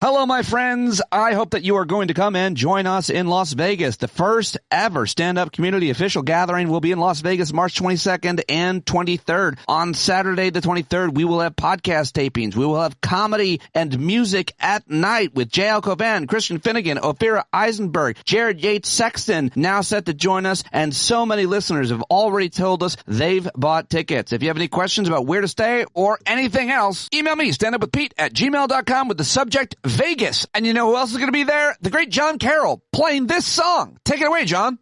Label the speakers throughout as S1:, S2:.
S1: Hello, my friends. I hope that you are going to come and join us in Las Vegas. The first ever stand-up community official gathering will be in Las Vegas March 22nd and 23rd. On Saturday, the 23rd, we will have podcast tapings. We will have comedy and music at night with J.L. Covan, Christian Finnegan, Ophira Eisenberg, Jared Yates Sexton, now set to join us, and so many listeners have already told us they've bought tickets. If you have any questions about where to stay or anything else, email me, standupwithpete@gmail.com, with the subject Vegas. And you know who else is going to be there? The great John Carroll playing this song. Take it away, John.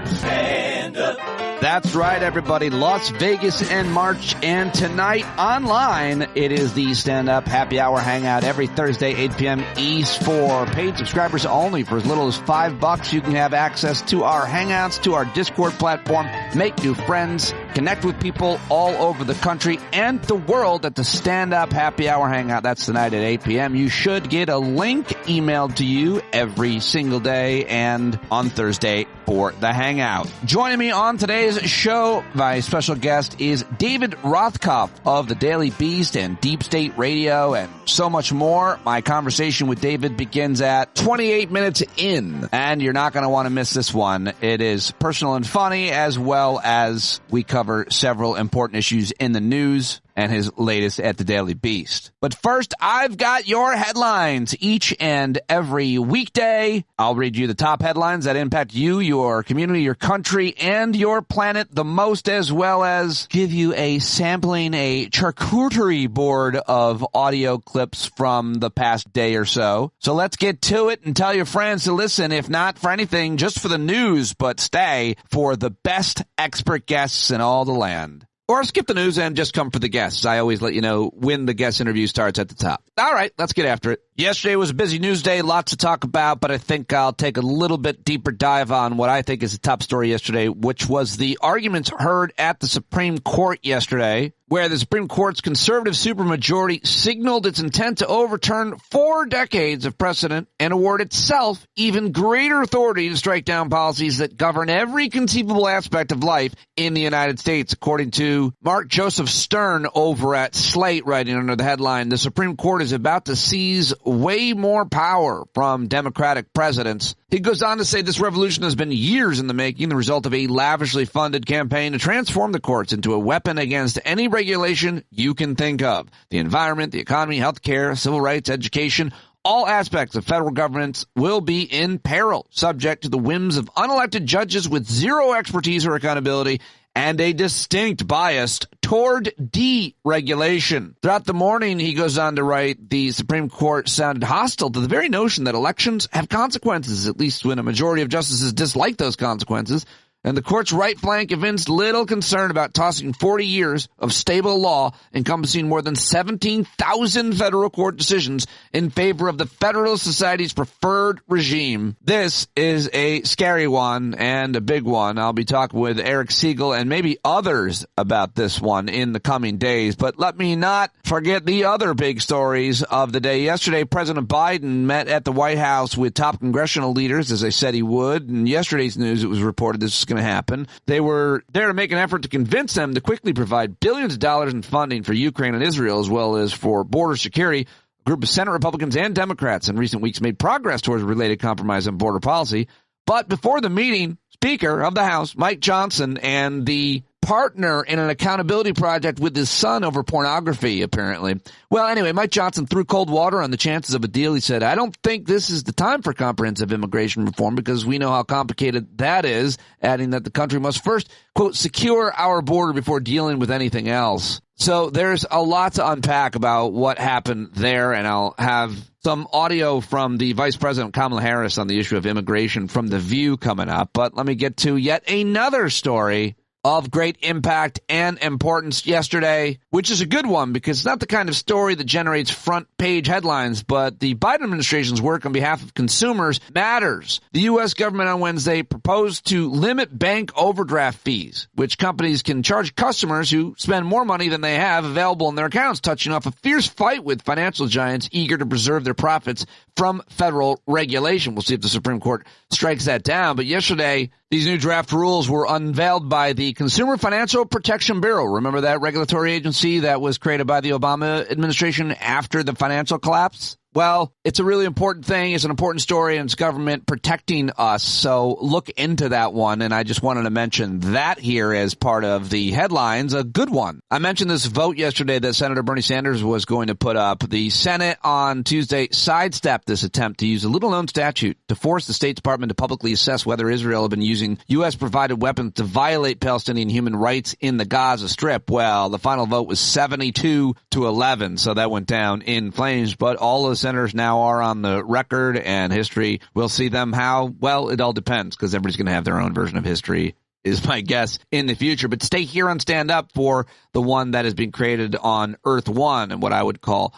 S1: Stand up. That's right, everybody. Las Vegas in March, and tonight online, it is the Stand Up Happy Hour Hangout every Thursday, 8 p.m. East for paid subscribers only. For as little as $5, you can have access to our Hangouts, to our Discord platform, make new friends, connect with people all over the country and the world at the Stand Up Happy Hour Hangout. That's tonight at 8 p.m. You should get a link emailed to you every single day and on Thursday for the Hangout. Joining me on today's show, my special guest is David Rothkopf of the Daily Beast and Deep State Radio and so much more. My conversation with David begins at 28 minutes in, and you're not going to want to miss this one. It is personal and funny, as well as we cover several important issues in the news and his latest at the Daily Beast. But first, I've got your headlines. Each and every weekday, I'll read you the top headlines that impact you, your community, your country, and your planet the most, as well as give you a sampling, a charcuterie board of audio clips from the past day or so. So let's get to it and tell your friends to listen, if not for anything, just for the news, but stay for the best expert guests in all the land. Or skip the news and just come for the guests. I always let you know when the guest interview starts at the top. All right, let's get after it. Yesterday was a busy news day, lots to talk about, but I think I'll take a little bit deeper dive on what I think is the top story yesterday, which was the arguments heard at the Supreme Court yesterday, where the Supreme Court's conservative supermajority signaled its intent to overturn 4 decades of precedent and award itself even greater authority to strike down policies that govern every conceivable aspect of life in the United States, according to Mark Joseph Stern over at Slate, writing under the headline, "The Supreme Court is about to seize way more power from Democratic presidents." He goes on to say this revolution has been years in the making, the result of a lavishly funded campaign to transform the courts into a weapon against any regulation you can think of. The environment, the economy, healthcare, civil rights, education, all aspects of federal governance will be in peril, subject to the whims of unelected judges with zero expertise or accountability and a distinct bias toward deregulation. Throughout the morning, he goes on to write, the Supreme Court sounded hostile to the very notion that elections have consequences, at least when a majority of justices dislike those consequences. And the court's right flank evinced little concern about tossing 40 years of stable law encompassing more than 17,000 federal court decisions in favor of the Federalist Society's preferred regime. This is a scary one and a big one. I'll be talking with Eric Siegel and maybe others about this one in the coming days. But let me not forget the other big stories of the day. Yesterday, President Biden met at the White House with top congressional leaders, as I said he would. In yesterday's news, it was reported this was going to happen. They were there to make an effort to convince them to quickly provide billions of dollars in funding for Ukraine and Israel, as well as for border security. A group of Senate Republicans and Democrats in recent weeks made progress towards a related compromise on border policy. But before the meeting, Speaker of the House, Mike Johnson, and the partner in an accountability project with his son over pornography, apparently. Well, anyway, Mike Johnson threw cold water on the chances of a deal. He said, I don't think this is the time for comprehensive immigration reform because we know how complicated that is, adding that the country must first, quote, secure our border before dealing with anything else. So there's a lot to unpack about what happened there, and I'll have some audio from the Vice President Kamala Harris on the issue of immigration from The View coming up. But let me get to yet another story of great impact and importance yesterday, which is a good one because it's not the kind of story that generates front-page headlines, but the Biden administration's work on behalf of consumers matters. The U.S. government on Wednesday proposed to limit bank overdraft fees, which companies can charge customers who spend more money than they have available in their accounts, touching off a fierce fight with financial giants eager to preserve their profits from federal regulation. We'll see if the Supreme Court strikes that down. But yesterday, these new draft rules were unveiled by the Consumer Financial Protection Bureau. Remember that regulatory agency that was created by the Obama administration after the financial collapse? Well, it's a really important thing. It's an important story, and it's government protecting us. So look into that one. And I just wanted to mention that here as part of the headlines, a good one. I mentioned this vote yesterday that Senator Bernie Sanders was going to put up. The Senate on Tuesday sidestepped this attempt to use a little-known statute to force the State Department to publicly assess whether Israel had been using U.S.-provided weapons to violate Palestinian human rights in the Gaza Strip. Well, the final vote was 72-11, so that went down in flames. But all of the senators now are on the record, and history will see them how, well, it all depends, because everybody's going to have their own version of history, is my guess, in the future. But stay here on Stand Up for the one that has been created on Earth One and what I would call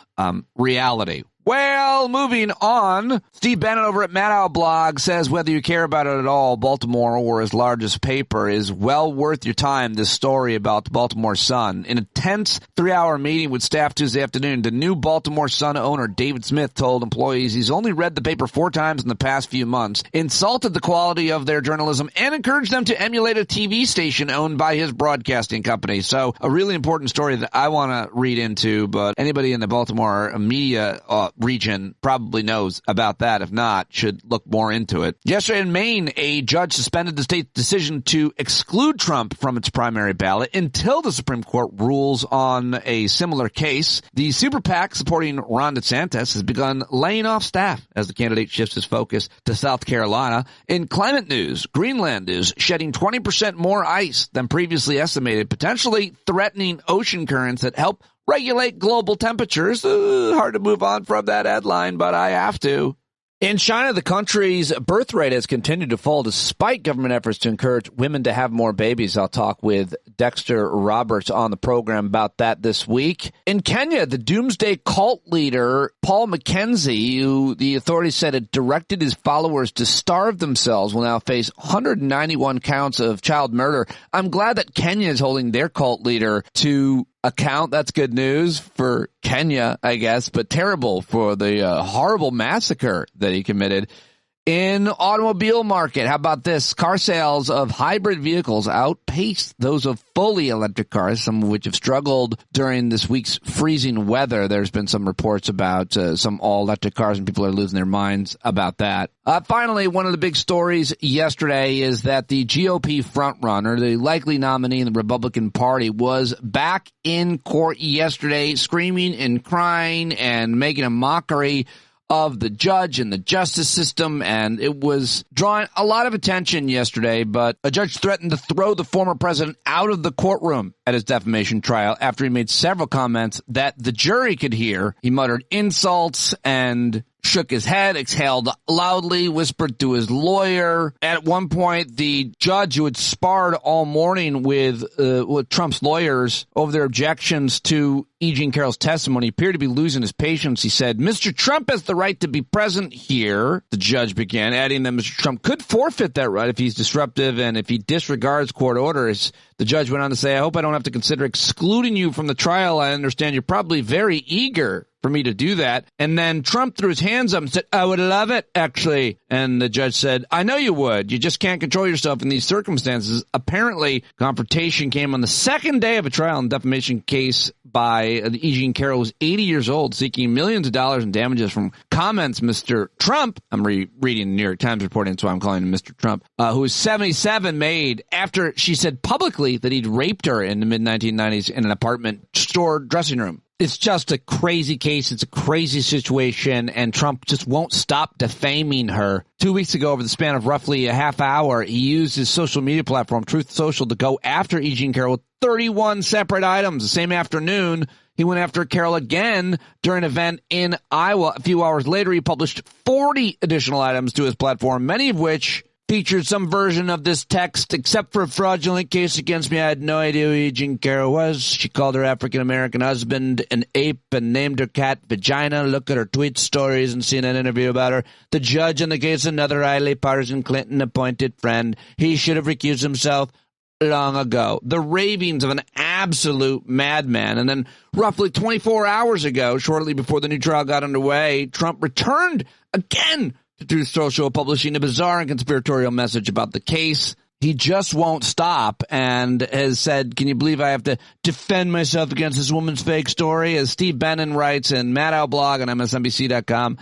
S1: reality. Well, moving on, Steve Bennett over at Mad Owl Blog says whether you care about it at all, Baltimore or his largest paper is well worth your time. This story about the Baltimore Sun. In a tense 3-hour meeting with staff Tuesday afternoon, the new Baltimore Sun owner, David Smith, told employees he's only read the paper 4 times in the past few months, insulted the quality of their journalism, and encouraged them to emulate a TV station owned by his broadcasting company. So a really important story that I want to read into, but anybody in the Baltimore media region probably knows about that. If not, should look more into it. Yesterday in Maine, a judge suspended the state's decision to exclude Trump from its primary ballot until the Supreme Court rules on a similar case. The super PAC supporting Ron DeSantis has begun laying off staff as the candidate shifts his focus to South Carolina. In climate news, Greenland is shedding 20% more ice than previously estimated, potentially threatening ocean currents that help regulate global temperatures. Hard to move on from that headline, but I have to. In China, the country's birth rate has continued to fall despite government efforts to encourage women to have more babies. I'll talk with Dexter Roberts on the program about that this week. In Kenya, the doomsday cult leader, Paul Mackenzie, who the authorities said had directed his followers to starve themselves, will now face 191 counts of child murder. I'm glad that Kenya is holding their cult leader to account. That's good news for Kenya, I guess, but terrible for the horrible massacre that he committed. In automobile market, how about this? Car sales of hybrid vehicles outpaced those of fully electric cars, some of which have struggled during this week's freezing weather. There's been some reports about some all-electric cars, and people are losing their minds about that. Finally, one of the big stories yesterday is that the GOP frontrunner, the likely nominee in the Republican Party, was back in court yesterday screaming and crying and making a mockery of the judge and the justice system, and it was drawing a lot of attention yesterday, but a judge threatened to throw the former president out of the courtroom at his defamation trial after he made several comments that the jury could hear. He muttered insults and shook his head, exhaled loudly, whispered to his lawyer. At one point, the judge, who had sparred all morning with Trump's lawyers over their objections to E. Jean Carroll's testimony, appeared to be losing his patience. He said, "Mr. Trump has the right to be present here," the judge began, adding that Mr. Trump could forfeit that right if he's disruptive and if he disregards court orders. The judge went on to say, "I hope I don't have to consider excluding you from the trial. I understand you're probably very eager for me to do that." And then Trump threw his hands up and said, "I would love it, actually." And the judge said, "I know you would. You just can't control yourself in these circumstances." Apparently, confrontation came on the second day of a trial in defamation case by E. Jean Carroll, who was 80 years old, seeking millions of dollars in damages from comments Mr. Trump, I'm reading the New York Times reporting, so I'm calling him Mr. Trump, who was 77, made after she said publicly that he'd raped her in the mid-1990s in an apartment store dressing room. It's just a crazy case. It's a crazy situation, and Trump just won't stop defaming her. 2 weeks ago, over the span of roughly a half hour, he used his social media platform, Truth Social, to go after E. Jean Carroll with 31 separate items. The same afternoon, he went after Carroll again during an event in Iowa. A few hours later, he published 40 additional items to his platform, many of which featured some version of this text. "Except for a fraudulent case against me, I had no idea who E. Jean Carroll was. She called her African-American husband an ape and named her cat Vagina. Look at her tweet stories and seen an interview about her. The judge in the case, another highly partisan Clinton-appointed friend. He should have recused himself long ago." The ravings of an absolute madman. And then roughly 24 hours ago, shortly before the new trial got underway, Trump returned again to Truth Social, publishing a bizarre and conspiratorial message about the case. he just won't stop and has said, can you believe I have to defend myself against this woman's fake story? As Steve Bannon writes in Maddow blog on MSNBC.com,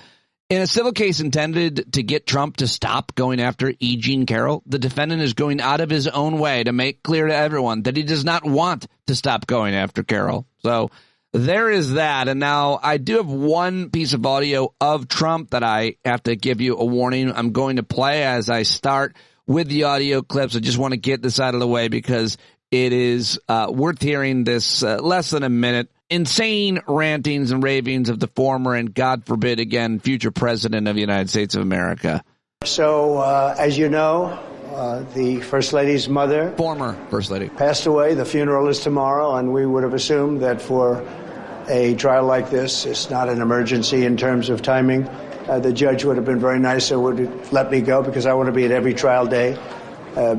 S1: in a civil case intended to get Trump to stop going after E. Jean Carroll, the defendant is going out of his own way to make clear to everyone that he does not want to stop going after Carroll. So there is that. And now I do have one piece of audio of Trump that I have to give you a warning. I'm going to play as I start with the audio clips. I just want to get this out of the way because it is worth hearing this less than a minute. Insane rantings and ravings of the former and, God forbid, again, future president of the United States of America.
S2: So, as you know, the First Lady's mother,
S1: former First Lady,
S2: passed away. The funeral is tomorrow, and we would have assumed that for a trial like this, it's not an emergency in terms of timing. The judge would have been very nice and would let me go because I want to be at every trial day.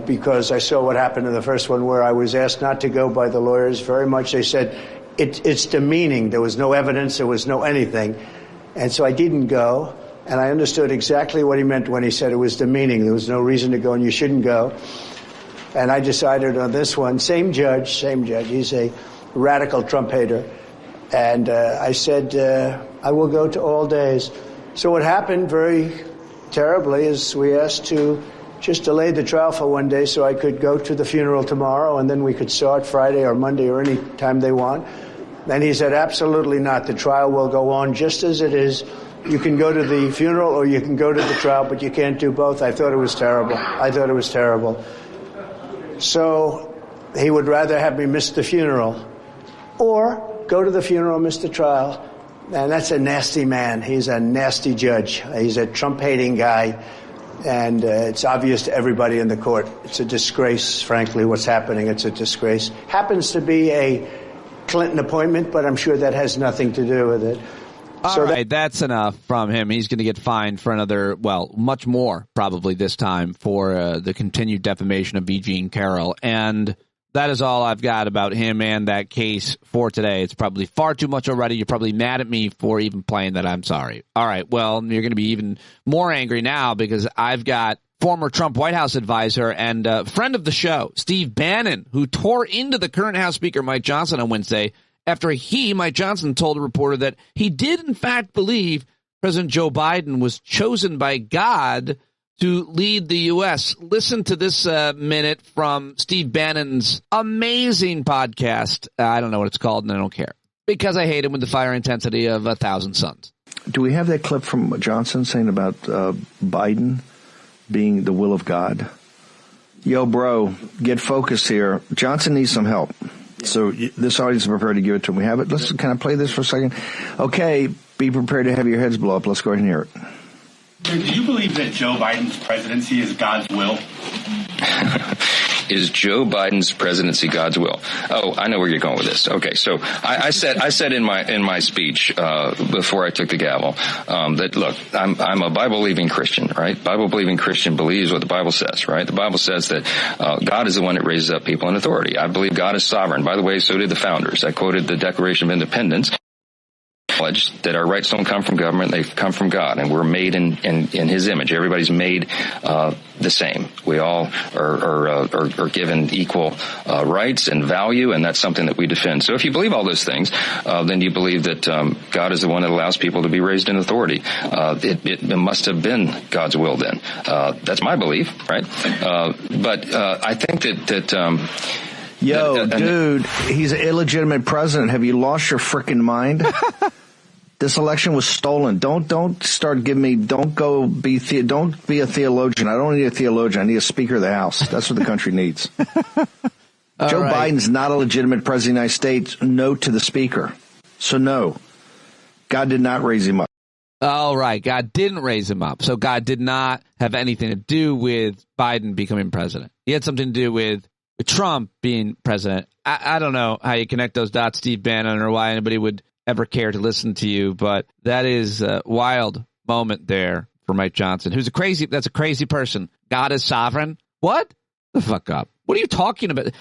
S2: Because I saw what happened in the first one where I was asked not to go by the lawyers very much. They said, it's demeaning. There was no evidence. There was no anything. And so I didn't go. And I understood exactly what he meant when he said it was demeaning. There was no reason to go and you shouldn't go. And I decided on this one, same judge. He's a radical Trump hater. And I said, I will go to all days. So what happened very terribly is we asked to just delay the trial for one day so I could go to the funeral tomorrow and then we could start Friday or Monday or any time they want. And he said, absolutely not. The trial will go on just as it is. You can go to the funeral or you can go to the trial, but you can't do both. I thought it was terrible. So he would rather have me miss the funeral or go to the funeral and miss the trial. And that's a nasty man. He's a nasty judge. He's a Trump-hating guy. And it's obvious to everybody in the court. It's a disgrace, frankly, what's happening. It's a disgrace. Happens to be a Clinton appointment, but I'm sure that has nothing to do with it.
S1: All right, that's enough from him. He's going to get fined for another, well, much more probably this time for the continued defamation of E. Jean Carroll. And that is all I've got about him and that case for today. It's probably far too much already. You're probably mad at me for even playing that. I'm sorry. All right, well, you're going to be even more angry now because I've got former Trump White House advisor and friend of the show, Steve Bannon, who tore into the current House Speaker Mike Johnson on Wednesday after Mike Johnson, told a reporter that he did, in fact, believe President Joe Biden was chosen by God to lead the U.S. Listen to this minute from Steve Bannon's amazing podcast. I don't know what it's called, and I don't care, because I hate him with the fire intensity of 1,000 suns.
S3: Do we have that clip from Johnson saying about Biden being the will of God? Yo, bro, get focused here. Johnson needs some help. So this audience is prepared to give it to him. We have it. Let's kind of play this for a second. Okay, be prepared to have your heads blow up. Let's go ahead and hear it.
S4: Do you believe that Joe Biden's presidency is God's will?
S5: Is Joe Biden's presidency God's will? Oh, I know where you're going with this. Okay, so I said in my speech before I took the gavel that look, I'm a Bible-believing Christian, right? Bible-believing Christian believes what the Bible says, right? The Bible says that God is the one that raises up people in authority. I believe God is sovereign. By the way, so did the founders. I quoted the Declaration of Independence. That our rights don't come from government, they come from God, and we're made in His image. Everybody's made the same. We all are given equal rights and value, and that's something that we defend. So if you believe all those things, then you believe that God is the one that allows people to be raised in authority. It must have been God's will then. That's my belief, right? But I think that
S3: Yo, dude, he's an illegitimate president. Have you lost your freaking mind? This election was stolen. Don't start giving me. Don't be a theologian. I don't need a theologian. I need a Speaker of the House. That's what the country needs. Joe Biden's not a legitimate president of the United States. No to the Speaker. So no, God did not raise him up.
S1: All right, God didn't raise him up. So God did not have anything to do with Biden becoming president. He had something to do with Trump being president. I don't know how you connect those dots, Steve Bannon, or why anybody would ever care to listen to you, but that is a wild moment there for Mike Johnson, who's that's a crazy person. God is sovereign. What? The fuck up. What are you talking about?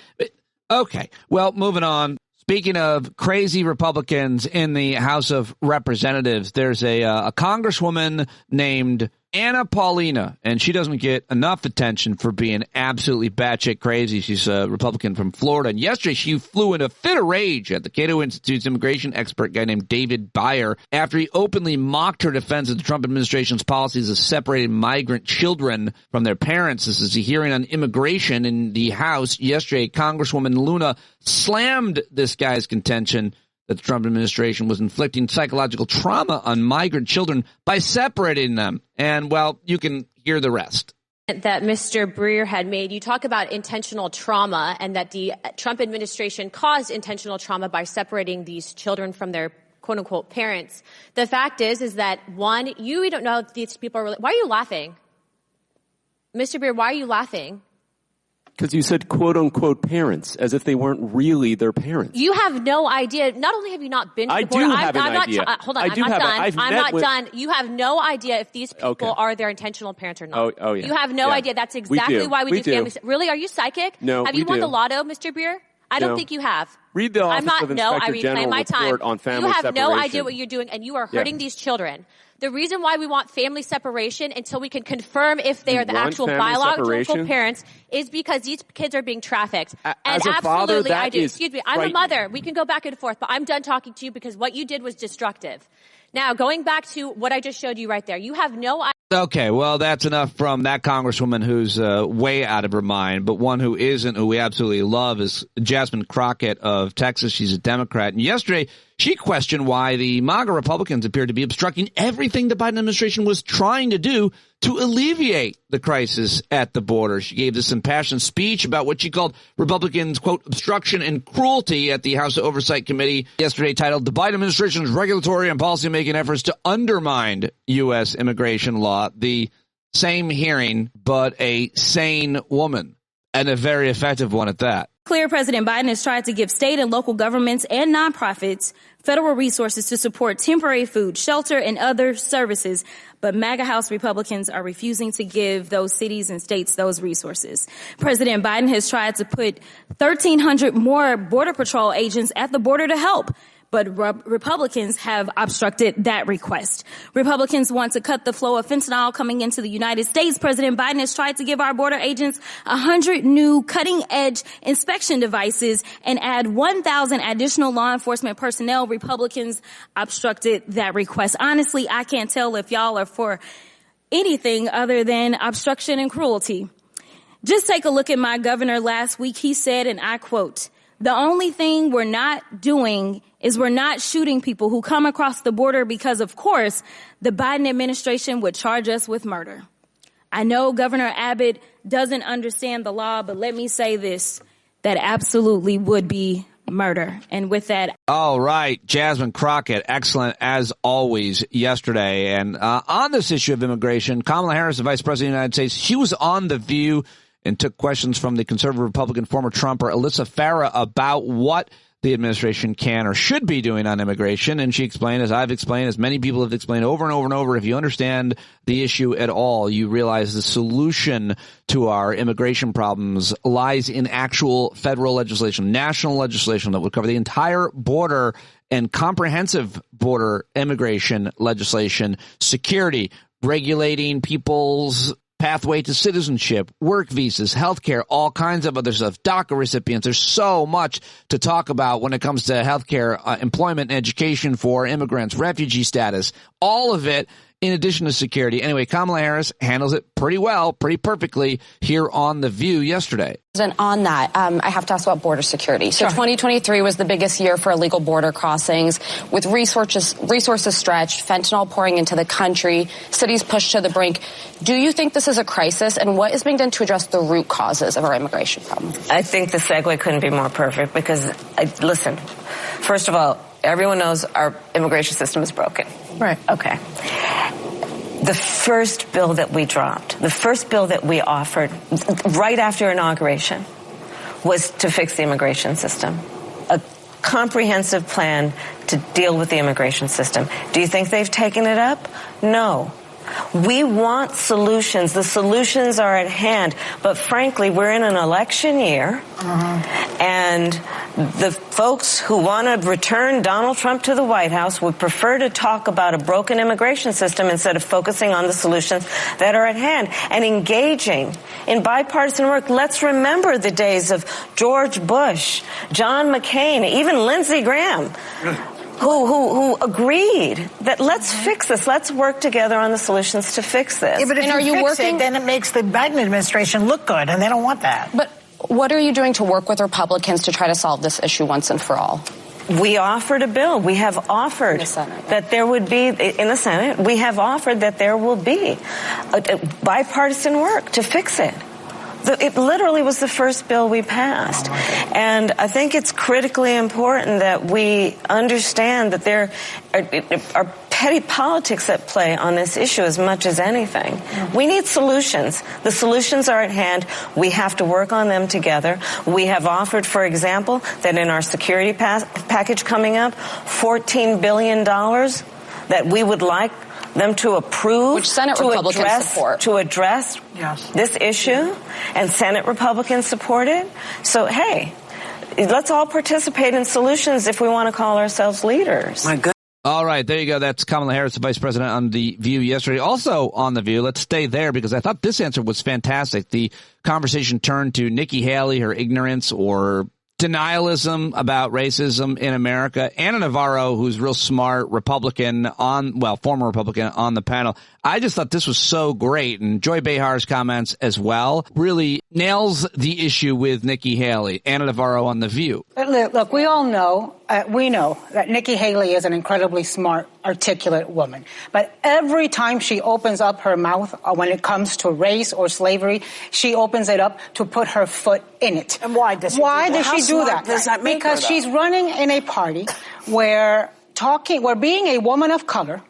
S1: Okay, well, moving on. Speaking of crazy Republicans in the House of Representatives, there's a congresswoman named Anna Paulina, and she doesn't get enough attention for being absolutely batshit crazy. She's a Republican from Florida, and yesterday she flew in a fit of rage at the Cato Institute's immigration expert guy named David Beyer after he openly mocked her defense of the Trump administration's policies of separating migrant children from their parents. This is a hearing on immigration in the House. Yesterday, Congresswoman Luna slammed this guy's contention that the Trump administration was inflicting psychological trauma on migrant children by separating them. And, well, you can hear the rest.
S6: That Mr. Breer had made. You talk about intentional trauma and that the Trump administration caused intentional trauma by separating these children from their quote-unquote parents. The fact is that, one, we don't know if these people are really... Why are you laughing? Mr. Breer, why are you laughing?
S7: Because you said quote-unquote parents, as if they weren't really their parents.
S6: You have no idea. Not only have you not been to the border.
S7: I do have an idea.
S6: Hold on, I'm not done. You have no idea if these people are their intentional parents or not.
S7: Oh yeah.
S6: You have no idea. That's exactly why we do family. Really? Are you psychic?
S7: No,
S6: have you won the lotto, Mr. Breer? I don't think you have.
S7: Read the Office of Inspector General report on family separation.
S6: You have no idea what you're doing, and you are hurting these children. The reason why we want family separation until we can confirm if they are the actual biological parents is because these kids are being trafficked.
S7: As a father, that
S6: I do. Excuse me. I'm a mother. We can go back and forth, but I'm done talking to you because what you did was destructive. Now, going back to what I just showed you right there, you have no idea.
S1: Okay, well, that's enough from that congresswoman who's way out of her mind, but one who isn't, who we absolutely love, is Jasmine Crockett of Texas. She's a Democrat. And yesterday, she questioned why the MAGA Republicans appeared to be obstructing everything the Biden administration was trying to do to alleviate the crisis at the border. She gave this impassioned speech about what she called Republicans, quote, obstruction and cruelty at the House Oversight Committee yesterday, titled "The Biden Administration's Regulatory and Policymaking Efforts to Undermine U.S. Immigration Law." The same hearing, but a sane woman, and a very effective one at that.
S8: Clear President Biden has tried to give state and local governments and nonprofits federal resources to support temporary food, shelter, and other services, but MAGA House Republicans are refusing to give those cities and states those resources. President Biden has tried to put 1,300 more Border Patrol agents at the border to help, but Republicans have obstructed that request. Republicans want to cut the flow of fentanyl coming into the United States. President Biden has tried to give our border agents 100 new cutting-edge inspection devices and add 1,000 additional law enforcement personnel. Republicans obstructed that request. Honestly, I can't tell if y'all are for anything other than obstruction and cruelty. Just take a look at my governor last week. He said, and I quote, "The only thing we're not doing is we're not shooting people who come across the border because, of course, the Biden administration would charge us with murder." I know Governor Abbott doesn't understand the law, but let me say this, that absolutely would be murder. And with that...
S1: All right, Jasmine Crockett, excellent as always yesterday. And on this issue of immigration, Kamala Harris, the Vice President of the United States, she was on The View and took questions from the conservative Republican former Trumper Alyssa Farah about what the administration can or should be doing on immigration. And she explained, as I've explained, as many people have explained over and over and over, if you understand the issue at all, you realize the solution to our immigration problems lies in actual federal legislation, national legislation that would cover the entire border and comprehensive border immigration legislation, security, regulating people's pathway to citizenship, work visas, healthcare, all kinds of other stuff, DACA recipients. There's so much to talk about when it comes to healthcare, employment, and education for immigrants, refugee status, all of it in addition to security. Anyway, Kamala Harris handles it pretty well, pretty perfectly here on The View yesterday.
S9: And on that, I have to ask about border security. So 2023 was the biggest year for illegal border crossings, with resources stretched, fentanyl pouring into the country, cities pushed to the brink. Do you think this is a crisis, and what is being done to address the root causes of our immigration problem?
S10: I think the segue couldn't be more perfect because, listen, first of all, everyone knows our immigration system is broken.
S9: Right.
S10: Okay. The first bill that we dropped, the first bill that we offered right after inauguration was to fix the immigration system. A comprehensive plan to deal with the immigration system. Do you think they've taken it up? No. We want solutions. The solutions are at hand. But frankly, we're in an election year, and The folks who want to return Donald Trump to the White House would prefer to talk about a broken immigration system instead of focusing on the solutions that are at hand and engaging in bipartisan work. Let's remember the days of George Bush, John McCain, even Lindsey Graham, who agreed that let's fix this. Let's work together on the solutions to fix this.
S11: Yeah, but if you fix it, then it makes the Biden administration look good, and they don't want that.
S9: But what are you doing to work with Republicans to try to solve this issue once and for all?
S10: We offered a bill. We have offered that there would be, in the Senate, we have offered that there will be a bipartisan work to fix it. It literally was the first bill we passed. And I think it's critically important that we understand that there are petty politics at play on this issue as much as anything. We need solutions. The solutions are at hand. We have to work on them together. We have offered, for example, that in our security package coming up, $14 billion that we would like them to approve,
S9: which Senate Republicans support,
S10: to address this issue, and Senate Republicans support it. So, hey, let's all participate in solutions if we want to call ourselves leaders.
S11: My goodness.
S1: All right, there you go. That's Kamala Harris, the vice president, on The View yesterday. Also on The View, let's stay there because I thought this answer was fantastic. The conversation turned to Nikki Haley, her ignorance or denialism about racism in America. Ana Navarro, who's real smart, Republican former Republican on the panel. I just thought this was so great. And Joy Behar's comments as well really nails the issue with Nikki Haley. Ana Navarro on The View.
S12: Look, we all know, we know that Nikki Haley is an incredibly smart, articulate woman. But every time she opens up her mouth when it comes to race or slavery, she opens it up to put her foot in it.
S11: And why does she do that? Does that make
S12: because
S11: her,
S12: she's running in a party where being a woman of color,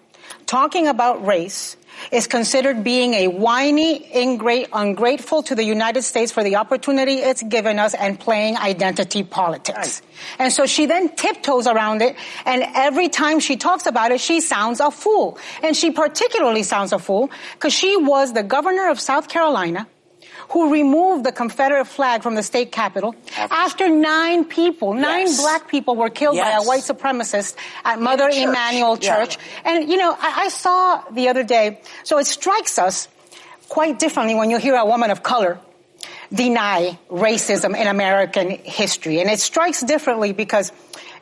S12: talking about race, is considered being a whiny, ungrateful to the United States for the opportunity it's given us and playing identity politics. Right. And so she then tiptoes around it, and every time she talks about it, she sounds a fool. And she particularly sounds a fool because she was the governor of South Carolina who removed the Confederate flag from the state capitol after nine black people were killed by a white supremacist at Mother Emanuel Church. Yeah. And, I saw the other day, so it strikes us quite differently when you hear a woman of color deny racism in American history. And it strikes differently because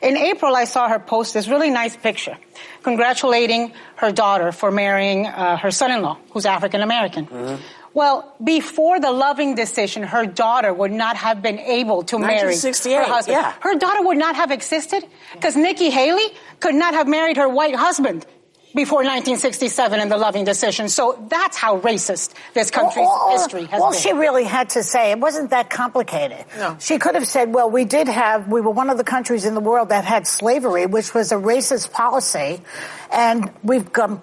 S12: in April, I saw her post this really nice picture congratulating her daughter for marrying her son-in-law, who's African-American. Mm-hmm. Well, before the Loving decision, her daughter would not have been able to marry her husband. Yeah. Her daughter would not have existed because Nikki Haley could not have married her white husband before 1967 in the Loving decision. So that's how racist this country's history has been.
S11: All she really had to say, it wasn't that complicated. No. She could have said, well, we were one of the countries in the world that had slavery, which was a racist policy. And we've come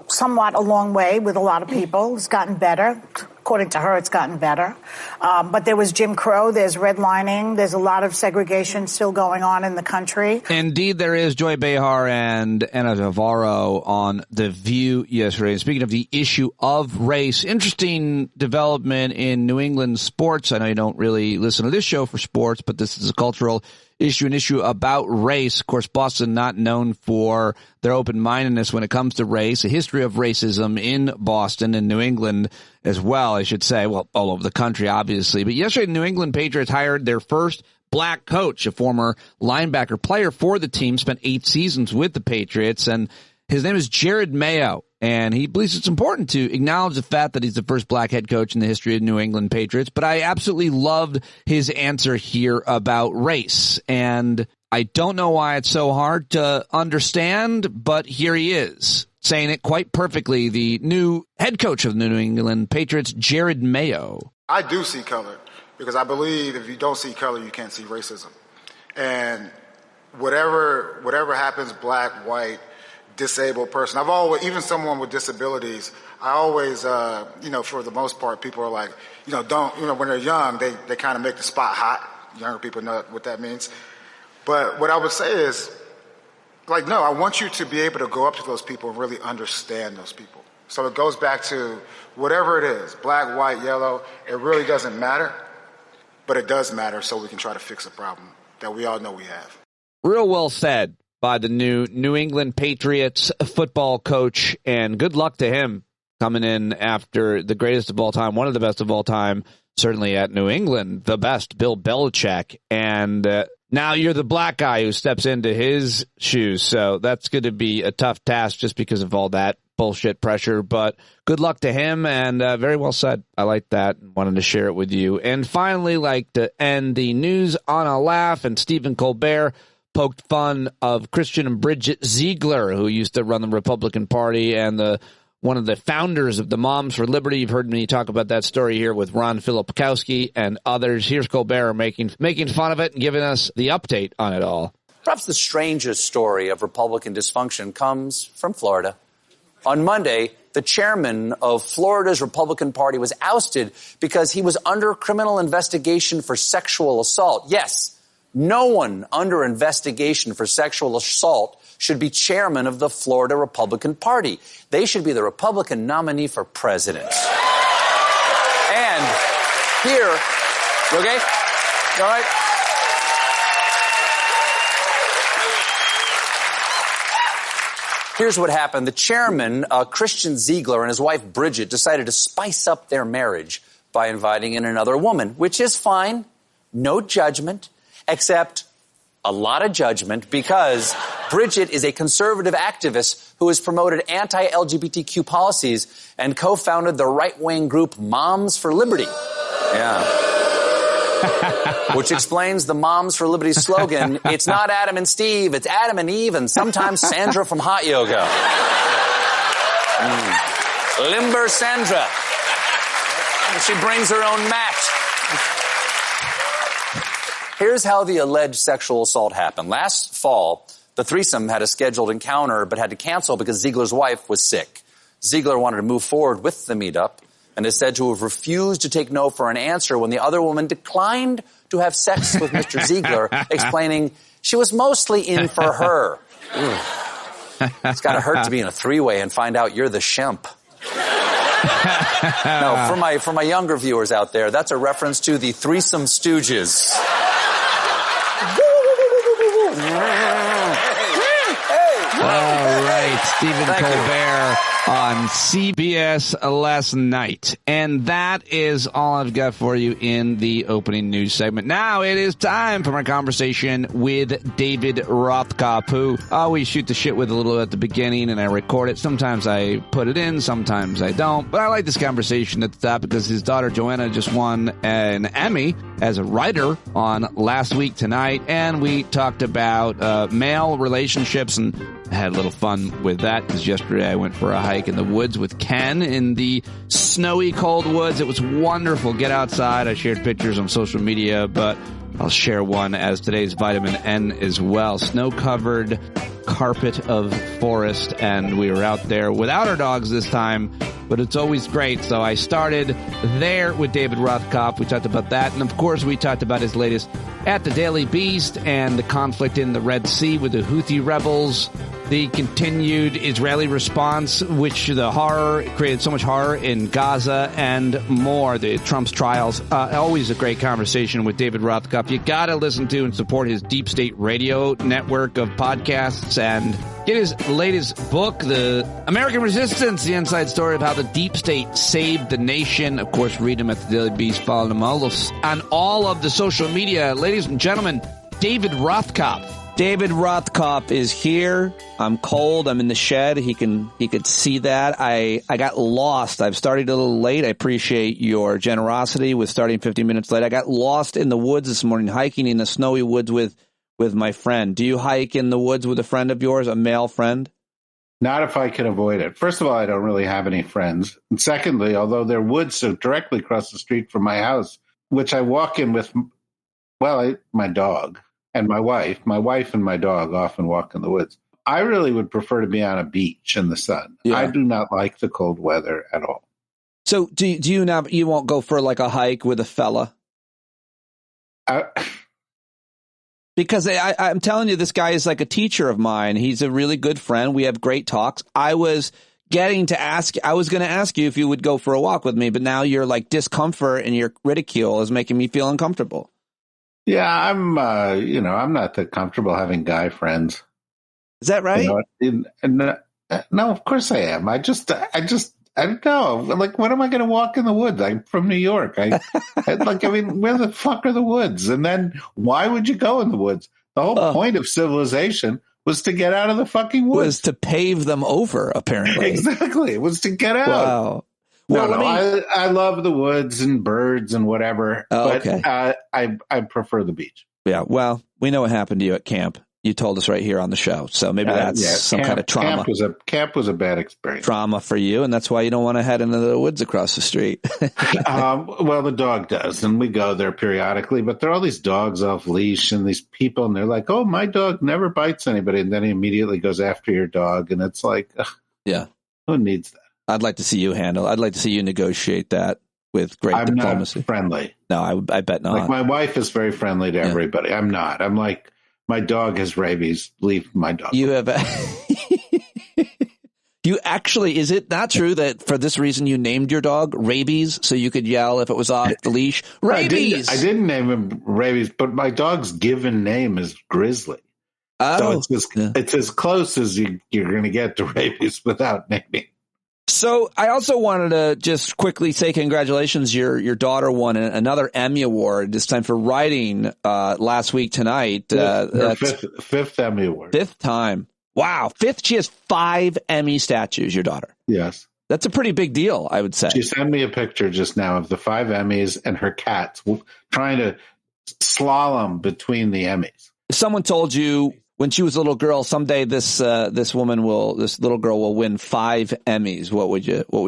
S11: somewhat a long way with a lot of people. It's gotten better. According to her, it's gotten better. But there was Jim Crow, there's redlining, there's a lot of segregation still going on in the country.
S1: Indeed, there is. Joy Behar and Ana Navarro on The View yesterday. And speaking of the issue of race, interesting development in New England sports. I know you don't really listen to this show for sports, but this is a cultural issue, an issue about race. Of course, Boston not known for their open-mindedness when it comes to race, a history of racism in Boston and New England as well, I should say. Well, all over the country, obviously. But yesterday, the New England Patriots hired their first black coach, a former linebacker player for the team, spent 8 seasons with the Patriots, and his name is Jared Mayo. And he believes it's important to acknowledge the fact that he's the first black head coach in the history of the New England Patriots. But I absolutely loved his answer here about race. And I don't know why it's so hard to understand, but here he is, saying it quite perfectly. The new head coach of the New England Patriots, Jared Mayo.
S13: I do see color because I believe if you don't see color, you can't see racism. And whatever happens, black, white, disabled person. I've always, even someone with disabilities, I always, for the most part, people are like, when they're young, they kind of make the spot hot. Younger people know what that means. But what I would say is, no, I want you to be able to go up to those people and really understand those people. So it goes back to whatever it is, black, white, yellow, it really doesn't matter, but it does matter so we can try to fix a problem that we all know we have.
S1: Real well said by the New England Patriots football coach, and good luck to him coming in after the greatest of all time, one of the best of all time, certainly at New England, the best, Bill Belichick. And now you're the black guy who steps into his shoes. So that's going to be a tough task just because of all that bullshit pressure. But good luck to him, and very well said. I like that and wanted to share it with you. And finally, like to end the news on a laugh, and Stephen Colbert poked fun of Christian and Bridget Ziegler, who used to run the Republican Party and one of the founders of the Moms for Liberty. You've heard me talk about that story here with Ron Filipkowski and others. Here's Colbert making fun of it and giving us the update on it all.
S14: Perhaps the strangest story of Republican dysfunction comes from Florida. On Monday, the chairman of Florida's Republican Party was ousted because he was under criminal investigation for sexual assault. Yes, no one under investigation for sexual assault should be chairman of the Florida Republican Party. They should be the Republican nominee for president. And here, you okay? You all right? Here's what happened. The chairman, Christian Ziegler, and his wife Bridget decided to spice up their marriage by inviting in another woman, which is fine. No judgment, except a lot of judgment, because Bridget is a conservative activist who has promoted anti-LGBTQ policies and co-founded the right-wing group Moms for Liberty. Yeah. Which explains the Moms for Liberty slogan, it's not Adam and Steve, it's Adam and Eve, and sometimes Sandra from Hot Yoga. Limber Sandra. She brings her own mat. Here's how the alleged sexual assault happened. Last fall, the threesome had a scheduled encounter but had to cancel because Ziegler's wife was sick. Ziegler wanted to move forward with the meetup and is said to have refused to take no for an answer when the other woman declined to have sex with Mr. Ziegler, explaining she was mostly in for her. It's got to hurt to be in a three-way and find out you're the shemp. No, for my younger viewers out there, that's a reference to the Threesome Stooges.
S1: All right, Stephen Colbert on CBS last night. And that is all I've got for you in the opening news segment. Now it is time for my conversation with David Rothkopf, who I always shoot the shit with a little at the beginning and I record it. Sometimes I put it in, sometimes I don't. But I like this conversation at the top because his daughter Joanna just won an Emmy as a writer on Last Week Tonight. And we talked about male relationships, and I had a little fun with that because yesterday I went for a hike in the woods with Ken in the snowy, cold woods. It was wonderful. Get outside. I shared pictures on social media, but I'll share one as today's vitamin N as well. Snow-covered carpet of forest, and we were out there without our dogs this time, but it's always great. So I started there with David Rothkopf. We talked about that, and of course we talked about his latest at the Daily Beast and the conflict in the Red Sea with the Houthi rebels, the continued Israeli response, which the horror created so much horror in Gaza, and more. The Trump's trials. Always a great conversation with David Rothkopf. You got to listen to and support his Deep State Radio network of podcasts and get his latest book, The American Resistance, the inside story of how the Deep State saved the nation. Of course, read him at the Daily Beast. Follow him on all of the social media. Ladies and gentlemen, David Rothkopf.
S15: David Rothkopf is here. I'm cold. I'm in the shed. He could see that. I got lost. I've started a little late. I appreciate your generosity with starting 15 minutes late. I got lost in the woods this morning, hiking in the snowy woods with my friend. Do you hike in the woods with a friend of yours, a male friend?
S16: Not if I can avoid it. First of all, I don't really have any friends. And secondly, although there are woods so directly across the street from my house, which I walk in with, my dog. And my wife and my dog often walk in the woods. I really would prefer to be on a beach in the sun. Yeah. I do not like the cold weather at all.
S15: So do you now, you won't go for like a hike with a fella? Because I'm telling you, this guy is like a teacher of mine. He's a really good friend. We have great talks. I was going to ask you if you would go for a walk with me, but now your like discomfort and your ridicule is making me feel uncomfortable.
S16: Yeah, I'm not that comfortable having guy friends.
S15: Is that right?
S16: No, of course I am. I don't know. Like, when am I going to walk in the woods? I'm from New York. Where the fuck are the woods? And then why would you go in the woods? The whole point of civilization was to get out of the fucking woods.
S15: Was to pave them over, apparently.
S16: Exactly. It was to get out.
S15: Wow. Well,
S16: I love the woods and birds and whatever, but
S15: okay.
S16: I prefer the beach.
S15: Yeah, well, we know what happened to you at camp. You told us right here on the show, so maybe that's some kind of trauma.
S16: Camp was a bad experience.
S15: Trauma for you, and that's why you don't want to head into the woods across the street.
S16: Well, the dog does, and we go there periodically, but there are all these dogs off leash and these people, and they're like, oh, my dog never bites anybody, and then he immediately goes after your dog, and it's like,
S15: yeah,
S16: who needs that?
S15: I'd like to see you I'd like to see you negotiate that with great diplomacy.
S16: Not friendly.
S15: No, I bet not.
S16: Like, my wife is very friendly to everybody. I'm not. I'm like, my dog has rabies. Leave my dog.
S15: You have. You actually, is it not true that for this reason you named your dog Rabies so you could yell if it was off the leash? Rabies!
S16: I didn't name him Rabies, but my dog's given name is Grizzly.
S15: Oh.
S16: So it's as close as you're going to get to rabies without naming.
S15: So I also wanted to just quickly say congratulations. Your daughter won another Emmy Award, this time for writing last week tonight.
S16: Fifth Emmy Award.
S15: Fifth time. Wow. Fifth. She has 5 Emmy statues, your daughter.
S16: Yes.
S15: That's a pretty big deal, I would say.
S16: She sent me a picture just now of the 5 Emmys and her cats trying to slalom between the Emmys.
S15: If someone told you when she was a little girl, someday this little girl will win 5 Emmys, what would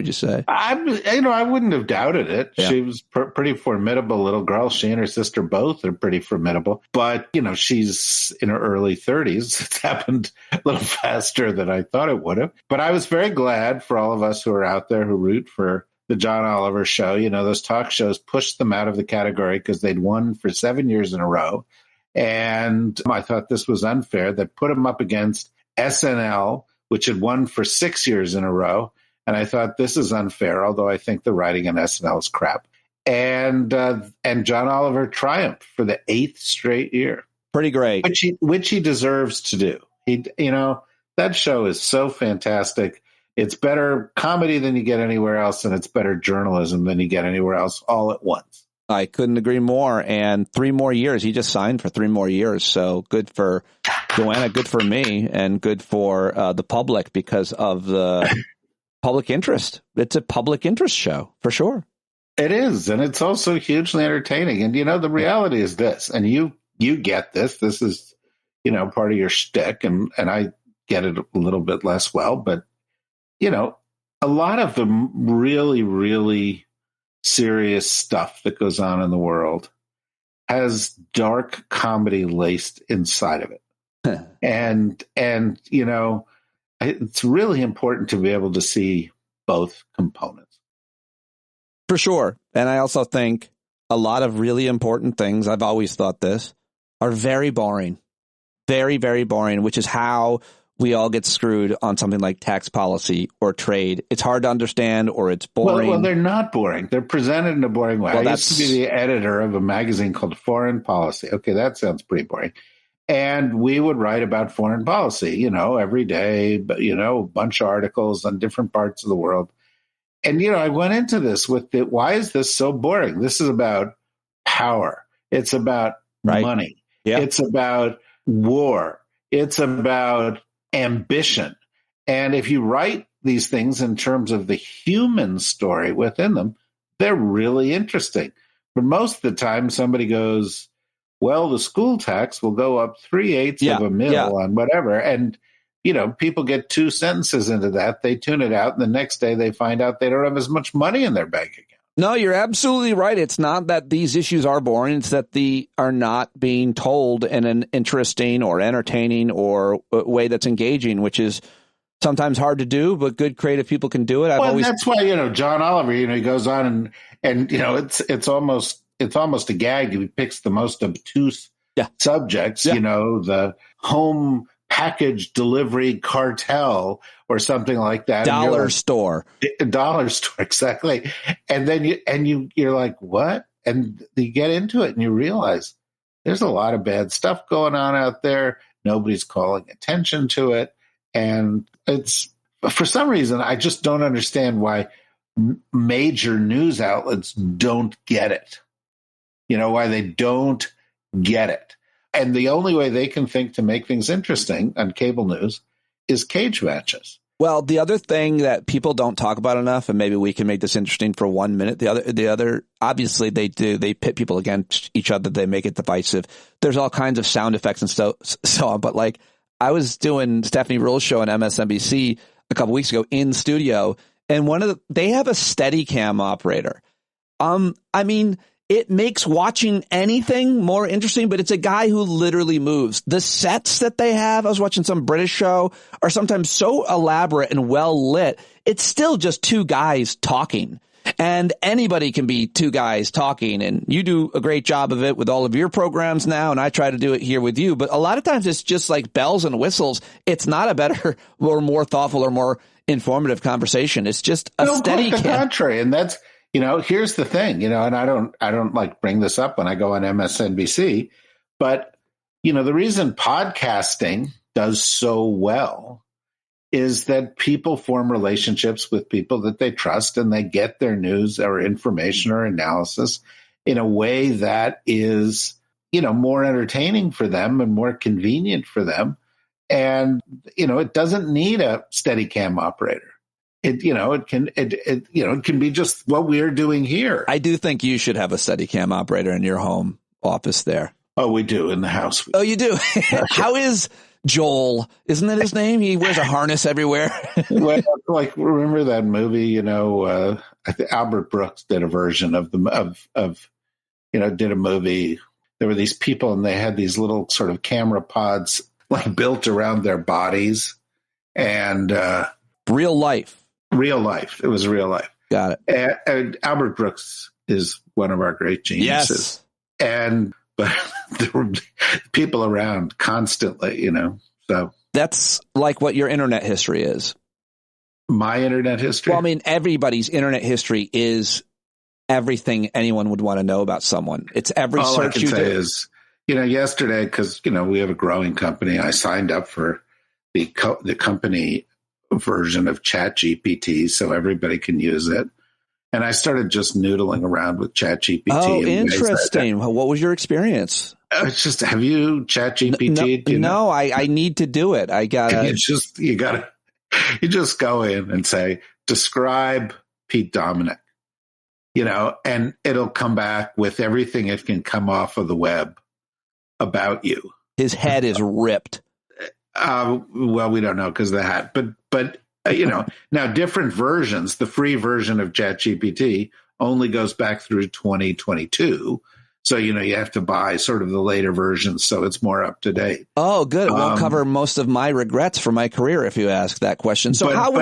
S15: you say?
S16: I wouldn't have doubted it.
S15: Yeah.
S16: She was pretty formidable little girl. She and her sister both are pretty formidable. But, she's in her early 30s. It's happened a little faster than I thought it would have. But I was very glad for all of us who are out there who root for the John Oliver show. Those talk shows pushed them out of the category because they'd won for 7 years in a row. And I thought this was unfair. That put him up against SNL, which had won for 6 years in a row. And I thought this is unfair, although I think the writing on SNL is crap. And John Oliver triumphed for the 8th straight year.
S15: Pretty great.
S16: Which he deserves to do. That show is so fantastic. It's better comedy than you get anywhere else, and it's better journalism than you get anywhere else all at once.
S15: I couldn't agree more. And 3 more years. He just signed for 3 more years. So good for Joanna, good for me, and good for the public because of the public interest. It's a public interest show for sure.
S16: It is. And it's also hugely entertaining. And, the reality is this, and you get this. This is, part of your shtick, and I get it a little bit less well. But, a lot of the really, really serious stuff that goes on in the world has dark comedy laced inside of it. and it's really important to be able to see both components.
S15: For sure. And I also think a lot of really important things, I've always thought this, are very boring. Very, very boring, which is how we all get screwed on something like tax policy or trade. It's hard to understand, or it's boring.
S16: Well, they're not boring. They're presented in a boring way. I used to be the editor of a magazine called Foreign Policy. Okay, that sounds pretty boring. And we would write about foreign policy, every day, but, a bunch of articles on different parts of the world. And, I went into this with why is this so boring? This is about power. It's about money.
S15: Yeah.
S16: It's about war. It's about ambition. And if you write these things in terms of the human story within them, they're really interesting. But most of the time somebody goes, well, the school tax will go up 3/8 of a mil on whatever. And, people get 2 sentences into that. They tune it out. And the next day they find out they don't have as much money in their bank account.
S15: No, you're absolutely right. It's not that these issues are boring. It's that they are not being told in an interesting or entertaining or way that's engaging, which is sometimes hard to do, but good creative people can do it.
S16: That's why, John Oliver, he goes on and it's almost a gag. He picks the most obtuse subjects, the home package delivery cartel or something like that.
S15: Dollar store,
S16: exactly. And then you're like, what? And you get into it and you realize there's a lot of bad stuff going on out there. Nobody's calling attention to it. And it's, for some reason, I just don't understand why major news outlets don't get it. Why they don't get it. And the only way they can think to make things interesting on cable news is cage matches.
S15: Well, the other thing that people don't talk about enough, and maybe we can make this interesting for 1 minute. The other, obviously they pit people against each other. They make it divisive. There's all kinds of sound effects and so on. But like, I was doing Stephanie Ruhl's show on MSNBC a couple weeks ago in studio, and they have a Steadicam operator. It makes watching anything more interesting, but it's a guy who literally moves. The sets that they have, I was watching some British show, are sometimes so elaborate and well lit. It's still just two guys talking, and anybody can be two guys talking. And you do a great job of it with all of your programs now, and I try to do it here with you. But a lot of times it's just like bells and whistles. It's not a better or more thoughtful or more informative conversation. It's just a steady
S16: the contrary, and that's. Here's the thing, and I don't like bring this up when I go on MSNBC, but, the reason podcasting does so well is that people form relationships with people that they trust, and they get their news or information or analysis in a way that is, more entertaining for them and more convenient for them. And, it doesn't need a Steadicam operator. It can be just what we're doing here.
S15: I do think you should have a Steadicam operator in your home office there.
S16: Oh, we do in the house.
S15: Oh, you do? How is Joel? Isn't that his name? He wears a harness everywhere.
S16: Well, like, remember that movie, I think Albert Brooks did a version did a movie. There were these people and they had these little sort of camera pods like built around their bodies and,
S15: real life.
S16: Real life. It was real life.
S15: Got it.
S16: And Albert Brooks is one of our great geniuses.
S15: Yes.
S16: But there were people around constantly, so.
S15: That's like what your internet history is.
S16: My internet history?
S15: Well, everybody's internet history is everything anyone would want to know about someone. It's every
S16: all
S15: search
S16: I can
S15: you
S16: say
S15: do.
S16: Is, yesterday, because, we have a growing company, I signed up for the company version of ChatGPT so everybody can use it. And I started just noodling around with ChatGPT.
S15: Oh, interesting. What was your experience?
S16: It's just, have you ChatGPT?
S15: No, I need to do it. I gotta.
S16: You just go in and say, describe Pete Dominick, and it'll come back with everything it can come off of the web about you.
S15: His head is ripped.
S16: Well, we don't know because of the hat, but now different versions. The free version of ChatGPT only goes back through 2022, so you have to buy sort of the later versions, so it's more up to date.
S15: Oh, good. It won't cover most of my regrets for my career if you ask that question. So how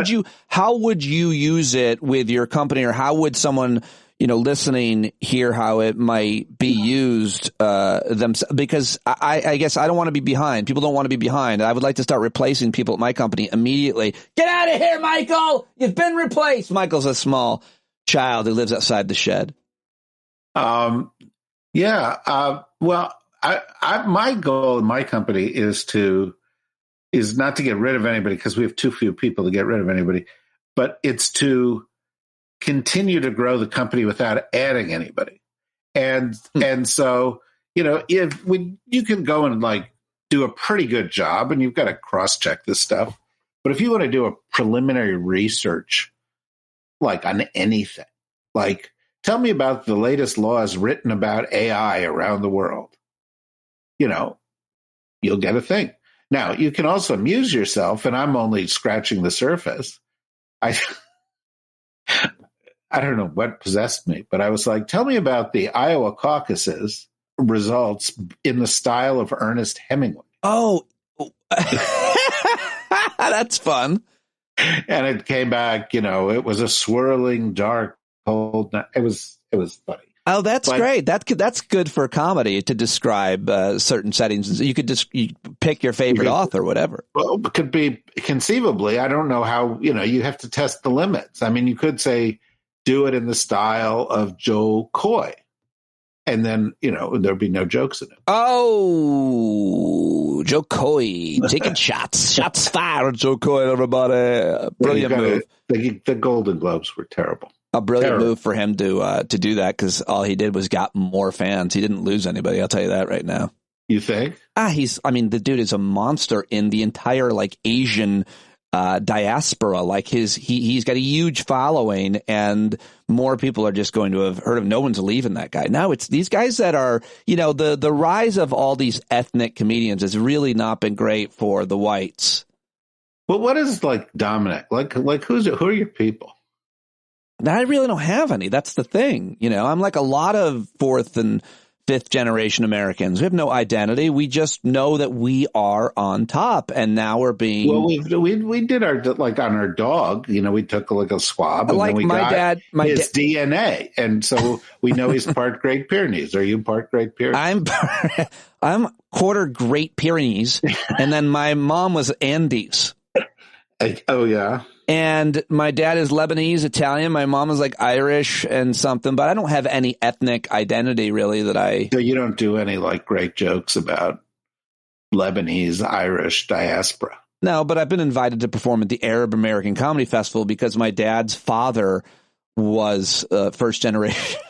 S15: would you use it with your company, or how would someone listening hear how it might be used because I guess I don't want to be behind. People don't want to be behind. I would like to start replacing people at my company immediately. Get out of here, Michael! You've been replaced. Michael's a small child who lives outside the shed.
S16: Well, my goal in my company is not to get rid of anybody because we have too few people to get rid of anybody, but it's to continue to grow the company without adding anybody. And so, if you can go and like do a pretty good job, and you've got to cross-check this stuff. But if you want to do a preliminary research, like on anything, like tell me about the latest laws written about AI around the world, you'll get a thing. Now, you can also amuse yourself, and I'm only scratching the surface. I don't know what possessed me, but I was like, tell me about the Iowa caucuses results in the style of Ernest Hemingway.
S15: Oh, that's fun.
S16: And it came back, it was a swirling, dark, cold night. It was funny.
S15: Oh, that's great. That's good for comedy to describe certain settings. You could just pick your favorite author, or whatever.
S16: Well, it could be conceivably. I don't know how, you have to test the limits. I mean, you could say, do it in the style of Joe Coy, And then, there'd be no jokes in it.
S15: Oh, Joe Coy taking shots. Shots fired, Joe Coy, everybody. Brilliant move.
S16: The Golden Globes were terrible.
S15: A brilliant move for him to do that, because all he did was got more fans. He didn't lose anybody. I'll tell you that right now.
S16: You think?
S15: The dude is a monster in the entire Asian diaspora. He's got a huge following, and more people are just going to have heard of. No one's leaving that guy. Now it's these guys that are, the rise of all these ethnic comedians has really not been great for the whites.
S16: Well, what is Dominic? Who are your people?
S15: I really don't have any. That's the thing. I'm like a lot of fourth and fifth generation Americans. We have no identity. We just know that we are on top, and now we're being.
S16: Well, we did our on our dog. we took a swab, and then we got his DNA, and so we know he's part Great Pyrenees. Are you part Great Pyrenees?
S15: I'm quarter Great Pyrenees, and then my mom was Andes.
S16: Oh yeah.
S15: And my dad is Lebanese, Italian. My mom is Irish and something, but I don't have any ethnic identity really that I.
S16: So you don't do any great jokes about Lebanese, Irish diaspora?
S15: No, but I've been invited to perform at the Arab American Comedy Festival because my dad's father was first generation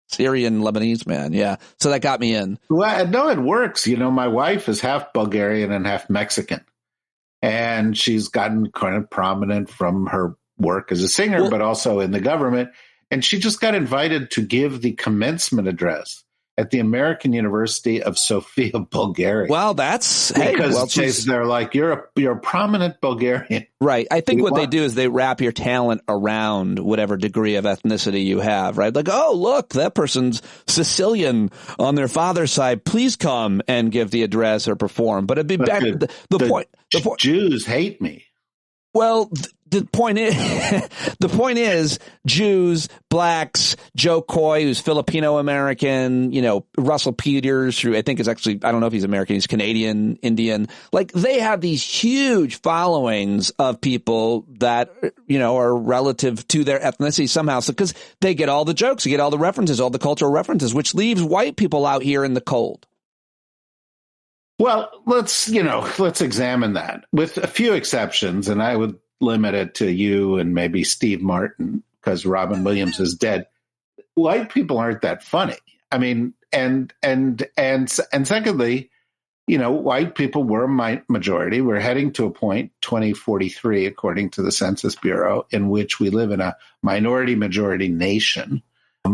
S15: Syrian Lebanese man. Yeah. So that got me in.
S16: Well, no, it works. My wife is half Bulgarian and half Mexican. And she's gotten kind of prominent from her work as a singer, but also in the government. And she just got invited to give the commencement address at the American University of Sofia, Bulgaria.
S15: Well, that's
S16: because they're like, you're a prominent Bulgarian,
S15: right? I think what they do is they wrap your talent around whatever degree of ethnicity you have, right? Oh, look, that person's Sicilian on their father's side. Please come and give the address or perform. But it'd be back. The point.
S16: Jews hate me.
S15: Well, the point is Jews, blacks, Joe Coy, who's Filipino American, Russell Peters, who I think is actually, I don't know if he's American, he's Canadian, Indian. They have these huge followings of people that, are relative to their ethnicity somehow. So, because they get all the jokes, they get all the references, all the cultural references, which leaves white people out here in the cold.
S16: Well, let's examine that with a few exceptions, and I would limit it to you and maybe Steve Martin because Robin Williams is dead. White people aren't that funny. I mean, and secondly, white people were a majority. We're heading to a point, 2043, according to the Census Bureau, in which we live in a minority majority nation.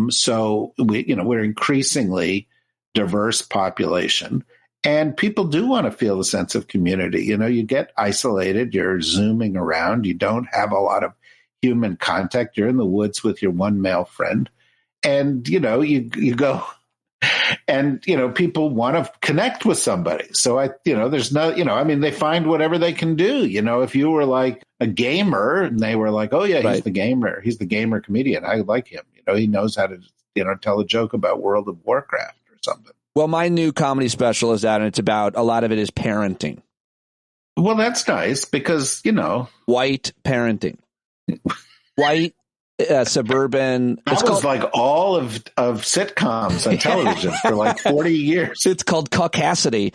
S16: So we're increasingly diverse population. And people do want to feel a sense of community. You get isolated, you're zooming around, you don't have a lot of human contact, you're in the woods with your one male friend. And, you go and, people want to connect with somebody. So there's no, they find whatever they can do. If you were like a gamer and they were like, oh yeah, he's the gamer comedian. I like him. He knows how to, tell a joke about World of Warcraft or something.
S15: Well, my new comedy special is out, and it's about, a lot of it is parenting.
S16: Well, that's nice because,
S15: white parenting. White, suburban.
S16: That was like all of sitcoms on television for 40 years.
S15: It's called caucasity.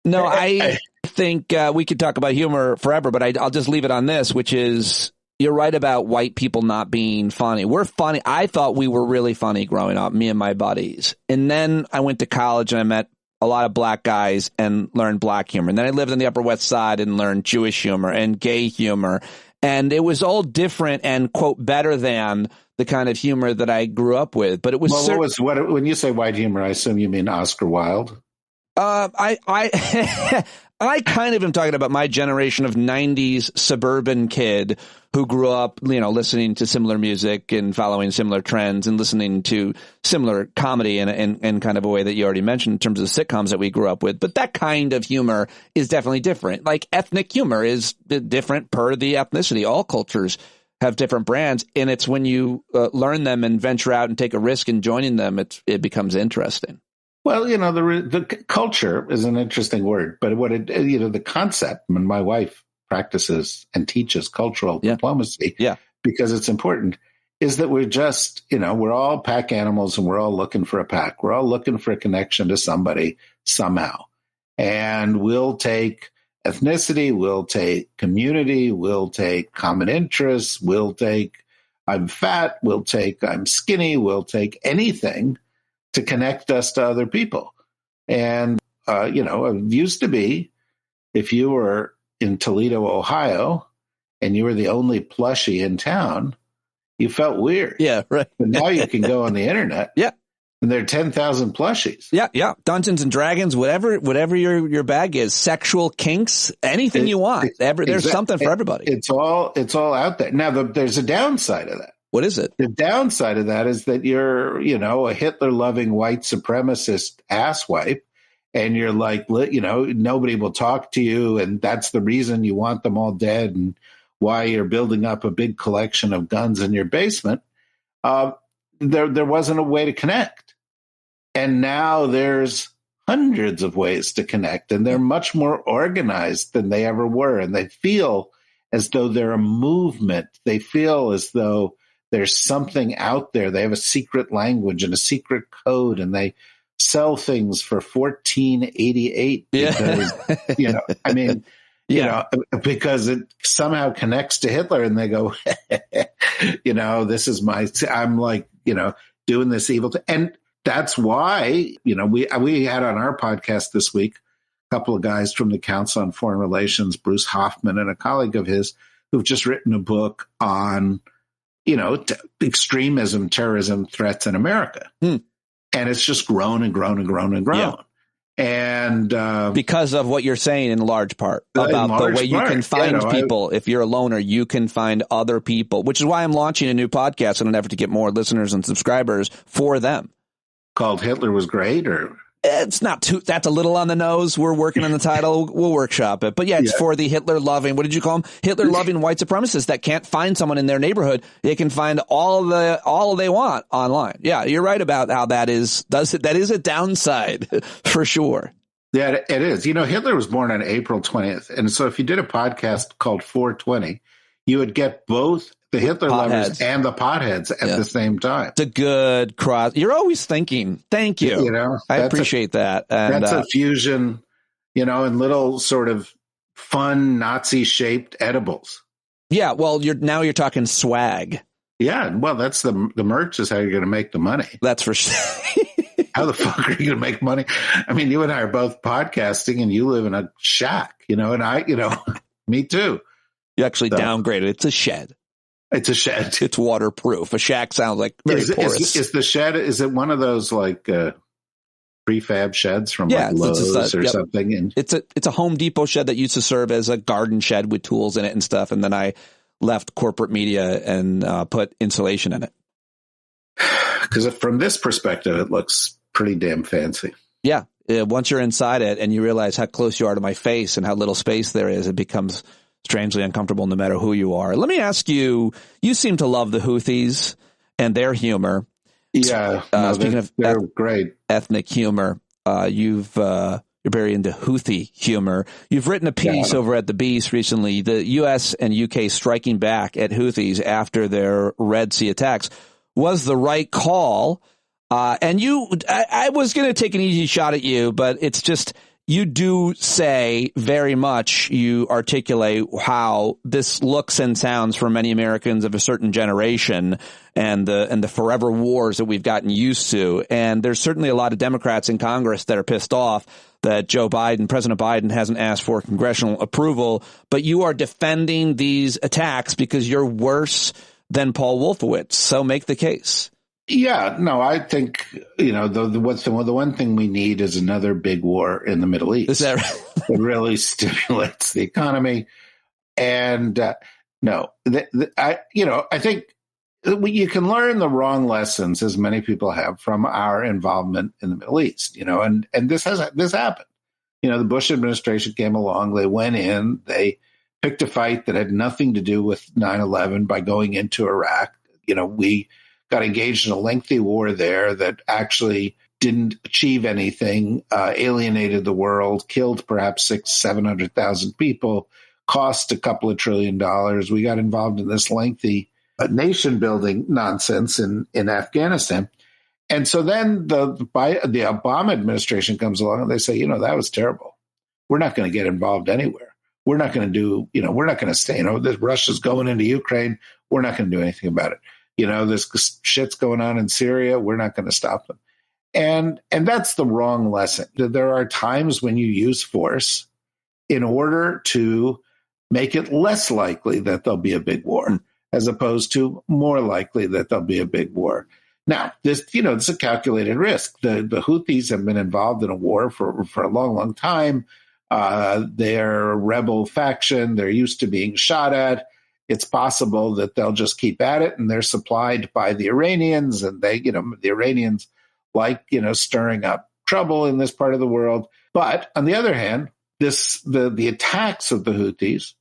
S15: No, I think we could talk about humor forever, but I'll just leave it on this, which is, you're right about white people not being funny. We're funny. I thought we were really funny growing up, me and my buddies. And then I went to college and I met a lot of black guys and learned black humor. And then I lived on the Upper West Side and learned Jewish humor and gay humor. And it was all different and, quote, better than the kind of humor that I grew up with. But it was
S16: when you say white humor, I assume you mean Oscar Wilde?
S15: I kind of am talking about my generation of 90s suburban kid who grew up, listening to similar music and following similar trends and listening to similar comedy in kind of a way that you already mentioned in terms of the sitcoms that we grew up with. But that kind of humor is definitely different. Ethnic humor is different per the ethnicity. All cultures have different brands, and it's when you learn them and venture out and take a risk in joining them, it becomes interesting.
S16: Well, the culture is an interesting word, but the concept, and my wife practices and teaches cultural diplomacy because it's important, is that we're just, we're all pack animals and we're all looking for a pack. We're all looking for a connection to somebody somehow. And we'll take ethnicity, we'll take community, we'll take common interests, we'll take I'm fat, we'll take I'm skinny, we'll take anything to connect us to other people. And, it used to be if you were in Toledo, Ohio, and you were the only plushie in town, you felt weird.
S15: Yeah, right.
S16: But now you can go on the internet.
S15: Yeah.
S16: And there are 10,000 plushies.
S15: Yeah, yeah. Dungeons and Dragons, whatever your bag is, sexual kinks, anything you want. There's something for everybody.
S16: It's all out there. Now, there's a downside of that.
S15: What is it?
S16: The downside of that is that you're, a Hitler-loving white supremacist asswipe, and you're like, nobody will talk to you, and that's the reason you want them all dead and why you're building up a big collection of guns in your basement. There wasn't a way to connect. And now there's hundreds of ways to connect, and they're much more organized than they ever were. And they feel as though they're a movement. They feel as though there's something out there. They have a secret language and a secret code, and they sell things for $14.88 because, because it somehow connects to Hitler, and they go, this is I'm like, doing this evil thing. And that's why, we had on our podcast this week a couple of guys from the Council on Foreign Relations, Bruce Hoffman and a colleague of his, who've just written a book on, extremism, terrorism threats in America. And it's just grown and grown and grown and grown. Yeah. And
S15: because of what you're saying in large part about the way you can find people. If you're a loner, you can find other people, which is why I'm launching a new podcast in an effort to get more listeners and subscribers for them.
S16: Called Hitler Was Great, or
S15: it's not too, that's a little on the nose. We're working on the title. We'll workshop it. But yeah, it's for the Hitler loving, what did you call them? Hitler loving white supremacists that can't find someone in their neighborhood. They can find all they want online. Yeah, you're right about how that is a downside for sure.
S16: Yeah, it is. Hitler was born on April 20th. And so if you did a podcast called 420, you would get both the Hitler lovers and the potheads at the same time.
S15: It's a good cross. You're always thinking. Thank you. I appreciate that. And,
S16: that's a fusion, in little sort of fun Nazi-shaped edibles.
S15: Yeah, well, you're talking swag.
S16: Yeah, well, that's the merch is how you're going to make the money.
S15: That's for sure.
S16: How the fuck are you going to make money? I mean, you and I are both podcasting, and you live in a shack, and I, me too.
S15: You actually downgraded. It's a shed.
S16: It's a shed.
S15: It's waterproof. A shack sounds like very porous.
S16: Is the shed, is it one of those like prefab sheds from like Lowe's or something? And
S15: it's a Home Depot shed that used to serve as a garden shed with tools in it and stuff. And then I left corporate media and put insulation in it.
S16: Because from this perspective, it looks pretty damn fancy.
S15: Yeah. Once you're inside it and you realize how close you are to my face and how little space there is, it becomes strangely uncomfortable no matter who you are. Let me ask you, you seem to love the Houthis and their humor.
S16: Yeah.
S15: Speaking of
S16: they're great.
S15: Ethnic humor, you're very into Houthi humor. You've written a piece over at The Beast recently, the U.S. and UK striking back at Houthis after their Red Sea attacks was the right call. And I was going to take an easy shot at you, but it's just, you do say very much, you articulate how this looks and sounds for many Americans of a certain generation and the forever wars that we've gotten used to. And there's certainly a lot of Democrats in Congress that are pissed off that President Biden hasn't asked for congressional approval, but you are defending these attacks because you're worse than Paul Wolfowitz. So make the case.
S16: Yeah, no, I think, the one thing we need is another big war in the Middle East.
S15: Is that right?
S16: It really stimulates the economy. And I think you can learn the wrong lessons, as many people have, from our involvement in the Middle East, and this happened. The Bush administration came along, they went in, they picked a fight that had nothing to do with 9/11 by going into Iraq. We got engaged in a lengthy war there that actually didn't achieve anything, alienated the world, killed perhaps 600,000-700,000 people, cost a couple of $1 trillion. We got involved in this lengthy nation building nonsense in Afghanistan. And so then the Obama administration comes along and they say, that was terrible. We're not going to get involved anywhere. We're not going to do, we're not going to stay. Russia's going into Ukraine. We're not going to do anything about it. This shit's going on in Syria. We're not going to stop them. And that's the wrong lesson. There are times when you use force in order to make it less likely that there'll be a big war, as opposed to more likely that there'll be a big war. Now, it's a calculated risk. The Houthis have been involved in a war for a long, long time. They're a rebel faction. They're used to being shot at. It's possible that they'll just keep at it, and they're supplied by the Iranians, and the Iranians like, stirring up trouble in this part of the world. But on the other hand, the attacks of the Houthis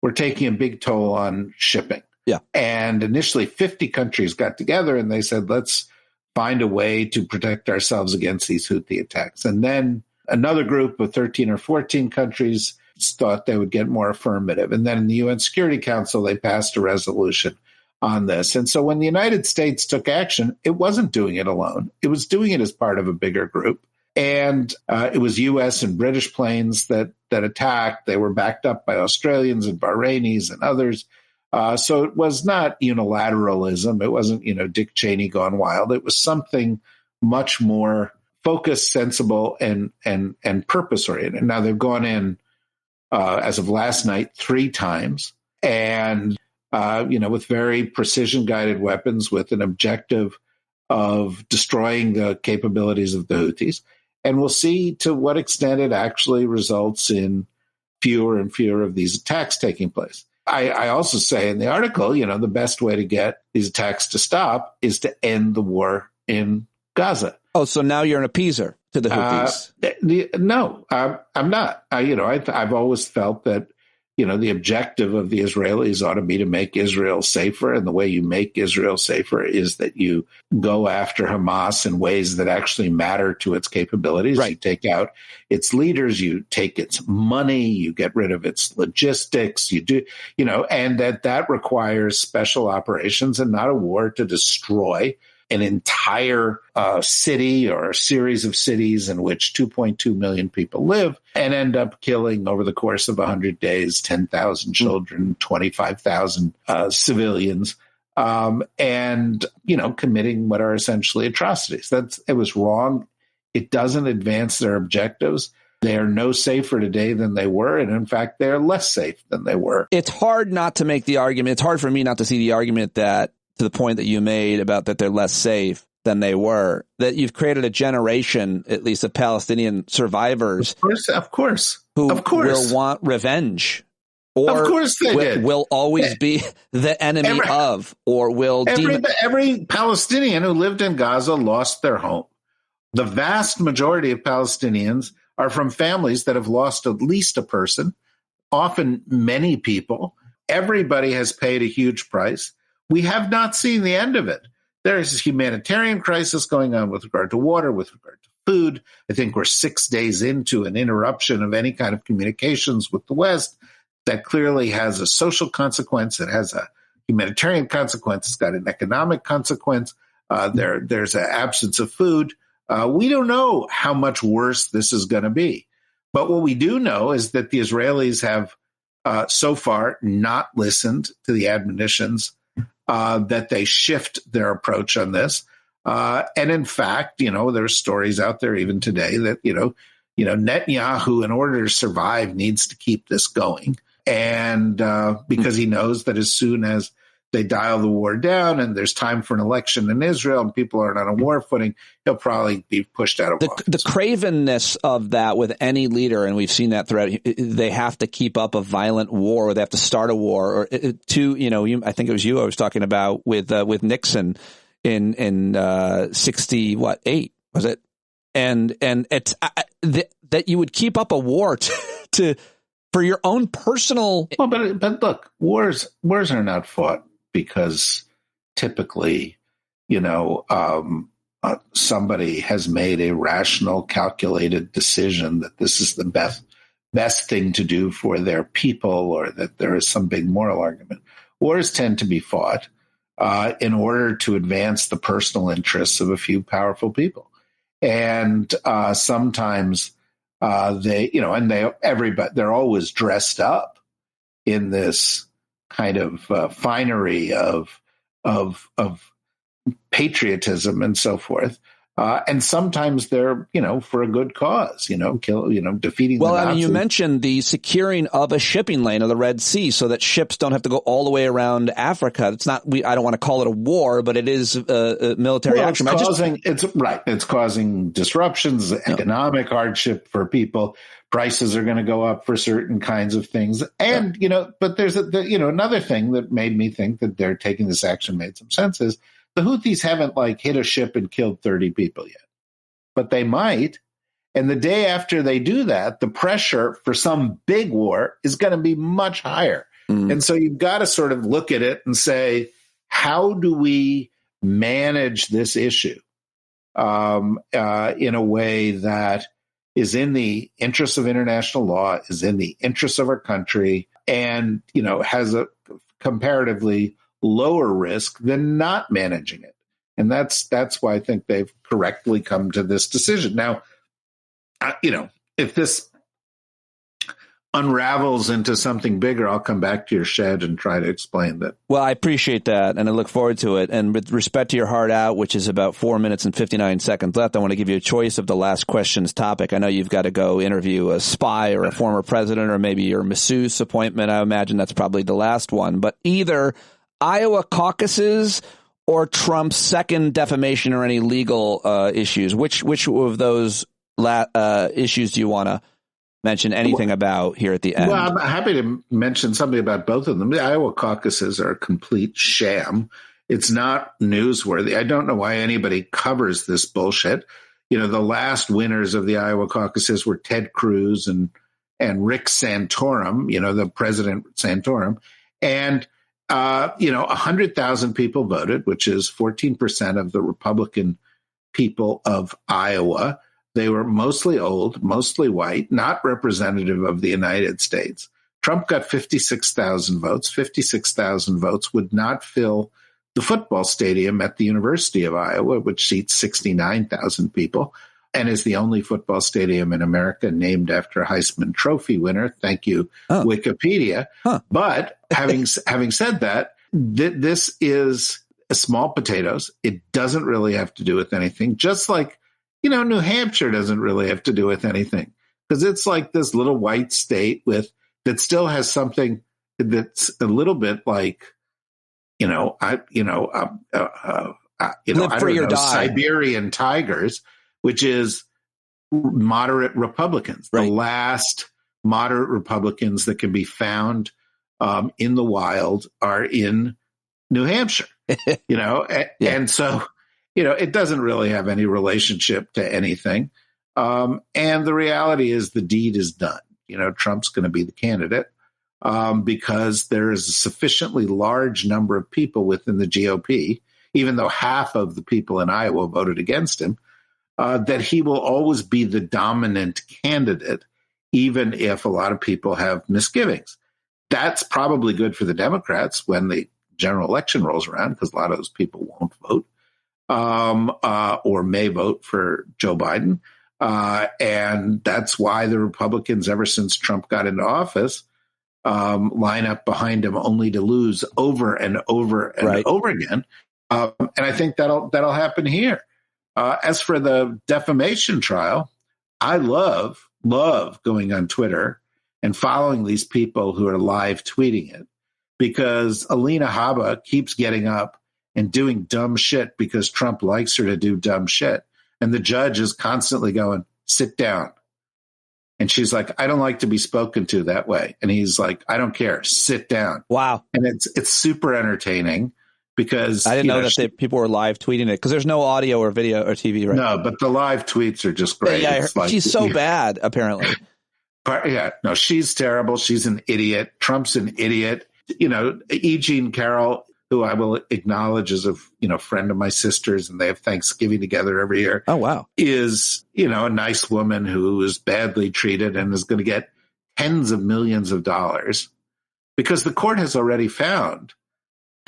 S16: were taking a big toll on shipping.
S15: Yeah.
S16: And initially 50 countries got together and they said, let's find a way to protect ourselves against these Houthi attacks. And then another group of 13 or 14 countries thought they would get more affirmative. And then in the UN Security Council, they passed a resolution on this. And so when the United States took action, it wasn't doing it alone. It was doing it as part of a bigger group. And it was U.S. and British planes that attacked. They were backed up by Australians and Bahrainis and others. So it was not unilateralism. It wasn't, Dick Cheney gone wild. It was something much more focused, sensible, and purpose-oriented. Now, they've gone in, as of last night, 3 times. And, with very precision-guided weapons with an objective of destroying the capabilities of the Houthis. And we'll see to what extent it actually results in fewer and fewer of these attacks taking place. I also say in the article, the best way to get these attacks to stop is to end the war in Gaza.
S15: Oh, so now you're an appeaser to the Houthis?
S16: No, I'm not. I've always felt that, the objective of the Israelis ought to be to make Israel safer. And the way you make Israel safer is that you go after Hamas in ways that actually matter to its capabilities. Right. You take out its leaders, you take its money, you get rid of its logistics, you do, and that requires special operations and not a war to destroy an entire city or a series of cities in which 2.2 million people live and end up killing over the course of 100 days, 10,000 children, 25,000 civilians, and, committing what are essentially atrocities. It was wrong. It doesn't advance their objectives. They are no safer today than they were. And in fact, they're less safe than they were.
S15: It's hard not to make the argument. It's hard for me not to see the argument that, to the point that you made about that they're less safe than they were, that you've created a generation, at least of Palestinian survivors.
S16: Of course.
S15: Who will want revenge. Or
S16: of course they did.
S15: Will always be the enemy of, or will...
S16: Every Palestinian who lived in Gaza lost their home. The vast majority of Palestinians are from families that have lost at least a person, often many people. Everybody has paid a huge price. We have not seen the end of it. There is a humanitarian crisis going on with regard to water, with regard to food. I think we're 6 days into an interruption of any kind of communications with the West that clearly has a social consequence. It has a humanitarian consequence. It's got an economic consequence. There's an absence of food. We don't know how much worse this is going to be. But what we do know is that the Israelis have so far not listened to the admonitions that they shift their approach on this. And in fact, there's stories out there even today that, Netanyahu, in order to survive, needs to keep this going. And because he knows that as soon as they dial the war down and there's time for an election in Israel and people aren't on a war footing, he'll probably be pushed out of office. The
S15: cravenness of that with any leader, and we've seen that throughout, they have to keep up a violent war, or they have to start a war, or I think it was you I was talking about with Nixon in 68, was it? And it's that you would keep up a war for your own personal.
S16: Well, but look, wars are not fought because typically, somebody has made a rational, calculated decision that this is the best thing to do for their people, or that there is some big moral argument. Wars tend to be fought in order to advance the personal interests of a few powerful people. And sometimes they're always dressed up in this kind of finery of patriotism and so forth. And sometimes they're, for a good cause, defeating the Nazis.
S15: I mean, you mentioned the securing of a shipping lane of the Red Sea so that ships don't have to go all the way around Africa. It's not, I don't want to call it a war, but it is a military action.
S16: It's causing disruptions, economic hardship for people. Prices are going to go up for certain kinds of things. And, but there's another thing that made me think that they're taking this action made some sense is, the Houthis haven't hit a ship and killed 30 people yet, but they might. And the day after they do that, the pressure for some big war is going to be much higher. And so you've got to sort of look at it and say, how do we manage this issue in a way that is in the interests of international law, is in the interests of our country, and, has a comparatively lower risk than not managing it. And that's why I think they've correctly come to this decision. Now, if this unravels into something bigger, I'll come back to your shed and try to explain that.
S15: Well, I appreciate that, and I look forward to it. And with respect to your heart out, which is about 4 minutes and 59 seconds left, I want to give you a choice of the last questions topic. I know you've got to go interview a spy or a former president or maybe your masseuse appointment. I imagine that's probably the last one. But either Iowa caucuses or Trump's second defamation or any legal issues? Which of those issues do you want to mention anything about here at the end?
S16: Well, I'm happy to mention something about both of them. The Iowa caucuses are a complete sham. It's not newsworthy. I don't know why anybody covers this bullshit. The last winners of the Iowa caucuses were Ted Cruz and Rick Santorum, the President Santorum. And 100,000 people voted, which is 14% of the Republican people of Iowa. They were mostly old, mostly white, not representative of the United States. Trump got 56,000 votes. 56,000 votes would not fill the football stadium at the University of Iowa, which seats 69,000 people and is the only football stadium in America named after a Heisman Trophy winner. Thank you, Wikipedia. But having said that, this is small potatoes. It doesn't really have to do with anything. Just like, New Hampshire doesn't really have to do with anything because it's like this little white state that still has something that's a little bit like, Siberian tigers, which is moderate Republicans, the last moderate Republicans that can be found in the wild are in New Hampshire, and so, it doesn't really have any relationship to anything. And the reality is the deed is done. Trump's going to be the candidate because there is a sufficiently large number of people within the GOP, even though half of the people in Iowa voted against him, that he will always be the dominant candidate, even if a lot of people have misgivings. That's probably good for the Democrats when the general election rolls around, because a lot of those people won't vote or may vote for Joe Biden. And that's why the Republicans, ever since Trump got into office, line up behind him only to lose over and over and over again. And I think that'll happen here. As for the defamation trial, I love going on Twitter and following these people who are live tweeting it, because Alina Habba keeps getting up and doing dumb shit because Trump likes her to do dumb shit. And the judge is constantly going, sit down. And she's like, I don't like to be spoken to that way. And he's like, I don't care. Sit down.
S15: Wow.
S16: And it's super entertaining because
S15: I didn't know that people were live tweeting it, because there's no audio or video or TV, right?
S16: No, but the live tweets are just great.
S15: Yeah, she's so bad, apparently.
S16: Yeah, no, she's terrible. She's an idiot. Trump's an idiot. E. Jean Carroll, who I will acknowledge as a friend of my sister's, and they have Thanksgiving together every year.
S15: Oh, wow.
S16: Is, a nice woman who is badly treated and is going to get tens of millions of dollars because the court has already found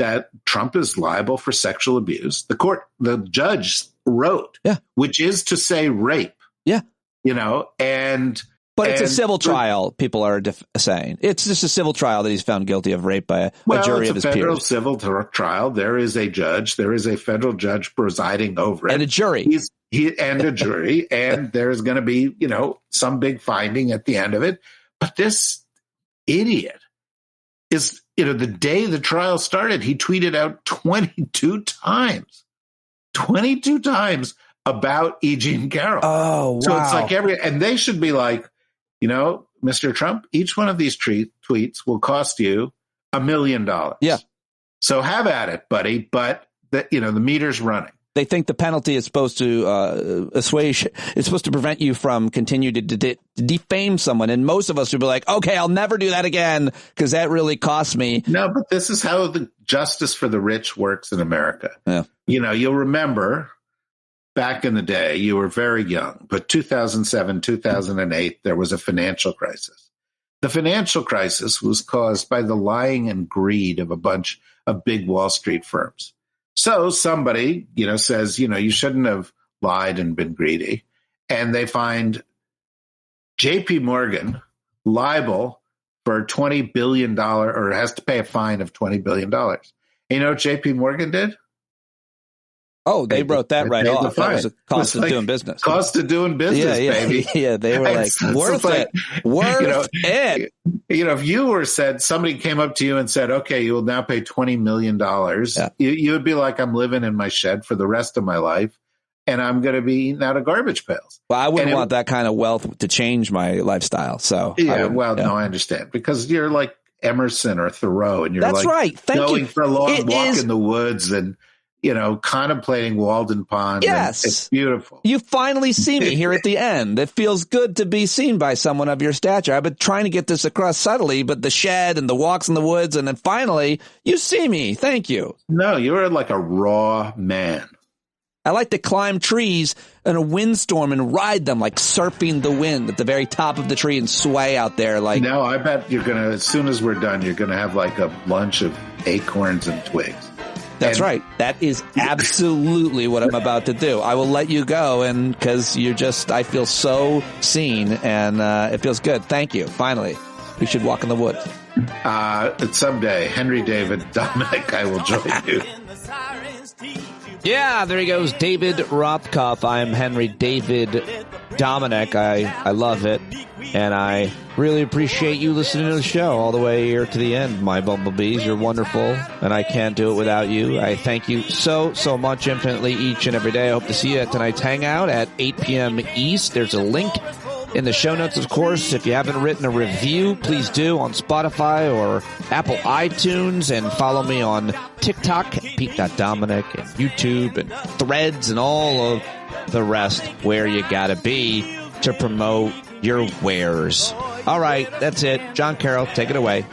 S16: that Trump is liable for sexual abuse. The judge wrote, which is to say rape.
S15: Yeah.
S16: But
S15: it's a civil trial, people are saying. It's just a civil trial that he's found guilty of rape by a jury of his peers.
S16: Well, it's a federal civil trial. There is a judge. There is a federal judge presiding over it.
S15: And a jury.
S16: And a jury. And there's going to be, some big finding at the end of it. But this idiot is, the day the trial started, he tweeted out 22 times about E. Jean Carroll.
S15: Oh, wow.
S16: So it's like and they should be like, Mr. Trump, each one of these tweets will cost you $1 million.
S15: Yeah.
S16: So have at it, buddy. But the meter's running.
S15: They think the penalty is supposed to assuage. It's supposed to prevent you from continuing to defame someone. And most of us would be like, okay, I'll never do that again because that really cost me.
S16: No, but this is how the justice for the rich works in America.
S15: Yeah.
S16: You'll remember back in the day, you were very young, but 2007, 2008, there was a financial crisis. The financial crisis was caused by the lying and greed of a bunch of big Wall Street firms. So somebody, says, you shouldn't have lied and been greedy. And they find JP Morgan liable for $20 billion or has to pay a fine of $20 billion. And you know what JP Morgan did?
S15: Oh, they wrote that right off. That was a cost of doing business.
S16: Cost of doing business, baby.
S15: Yeah, they were like, worth it. Worth it.
S16: If you somebody came up to you and said, okay, you will now pay $20 million, you would be like, I'm living in my shed for the rest of my life, and I'm going to be eating out of garbage pails.
S15: Well, I wouldn't want that kind of wealth to change my lifestyle. So
S16: no, I understand. Because you're like Emerson or Thoreau, and you're
S15: That's right. Thank
S16: going
S15: you.
S16: for a long walk in the woods and contemplating Walden Pond.
S15: Yes.
S16: It's beautiful.
S15: You finally see me here at the end. It feels good to be seen by someone of your stature. I've been trying to get this across subtly, but the shed and the walks in the woods, and then finally, you see me. Thank you.
S16: No, you're like a raw man.
S15: I like to climb trees in a windstorm and ride them like surfing the wind at the very top of the tree and sway out there like...
S16: No, I bet you're going to, as soon as we're done, you're going to have like a lunch of acorns and twigs.
S15: That's right. That is absolutely what I'm about to do. I will let you go, and because I feel so seen, and it feels good. Thank you. Finally, we should walk in the woods.
S16: Someday, Henry David Dominic, I will join you.
S15: Yeah, there he goes, David Rothkopf. I'm Henry David Dominic. I love it, and I really appreciate you listening to the show all the way here to the end. My bumblebees, you're wonderful, and I can't do it without you. I thank you so much, infinitely, each and every day. I hope to see you at tonight's hangout at 8 p.m. East. There's a link in the show notes, of course. If you haven't written a review, please do on Spotify or Apple iTunes, and follow me on TikTok, Pete.Dominic, and YouTube and Threads and all of the rest where you gotta be to promote your wares. All right, that's it. John Carroll, take it away.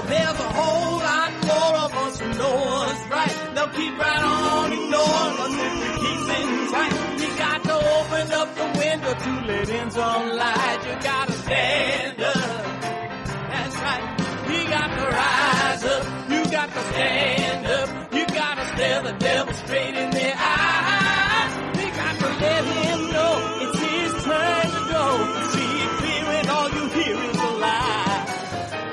S17: There's a whole lot more of us who know us right. They'll keep right on ignoring us if we keep sitting tight. You got to open up the window to let in some light. You gotta stand up. That's right. You got to rise up. You got to stand up. You gotta stare the devil straight in the eye. We got to let him know it's his turn to go. See it clear and all you hear is a lie.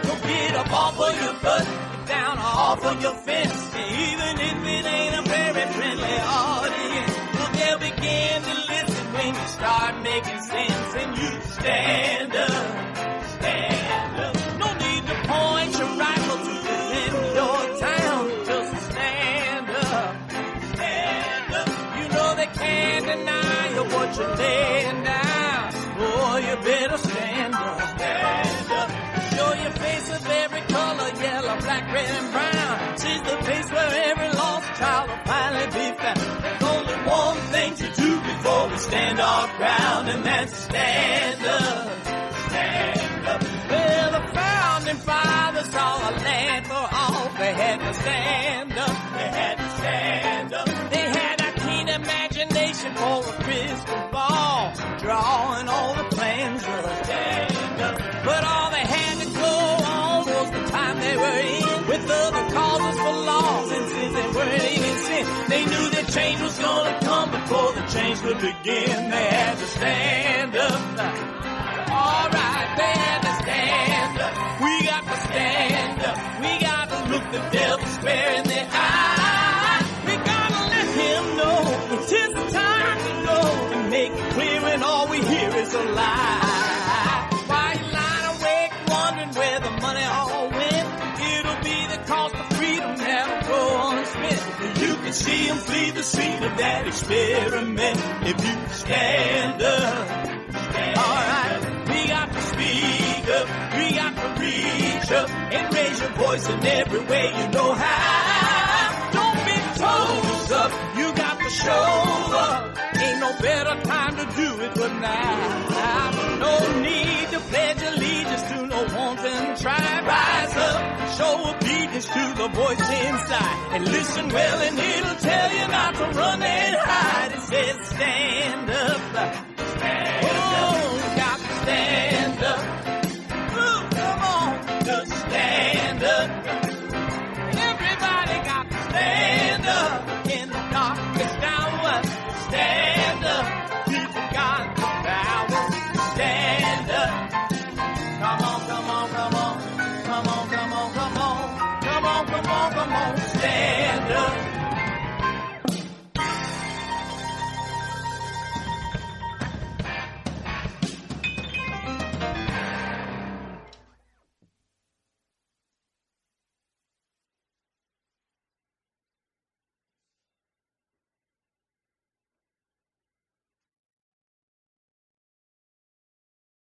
S17: Don't get up off of your butt, get down off of your fence. Even if it ain't a very friendly audience, well, they'll begin to listen when you start making sense. And you stand up, stand up. No need to point your rifle to defend your town. Just stand up, stand up. You know they can't deny you what you're laying down. Oh, you better stand up, stand up. Show your face of every color, yellow, black, red, and brown. See the place where every lost child will finally be found. There's only one thing to do before we stand our ground, and that's stand up, stand up. Well, the founding fathers saw a land for all. They had to stand up, they had to stand up. They had a keen imagination for a crystal ball, drawing all the plans of stand up. But all they had to go on was the time they were in, with other causes for laws change was gonna come before the change could begin. They had to stand up. All right, they had to stand up. We got to stand up. We got to look the devil square in the eye. We gotta let him know it's his time to go and make it clear when all we hear is a lie. Why you lying awake wondering where the money all went? It'll be the cost of freedom that'll go unspent. You can see him flee the scene of that experiment if you stand up. Alright, we got to speak up, we got to reach up and raise your voice in every way you know how. Don't be toes up, you got to show up. Ain't no better time to do it but now. No need to pledge allegiance to no wanton tribe. Rise up, show obedience to the voice inside. And listen well and it'll tell you not to run and hide. It says stand up.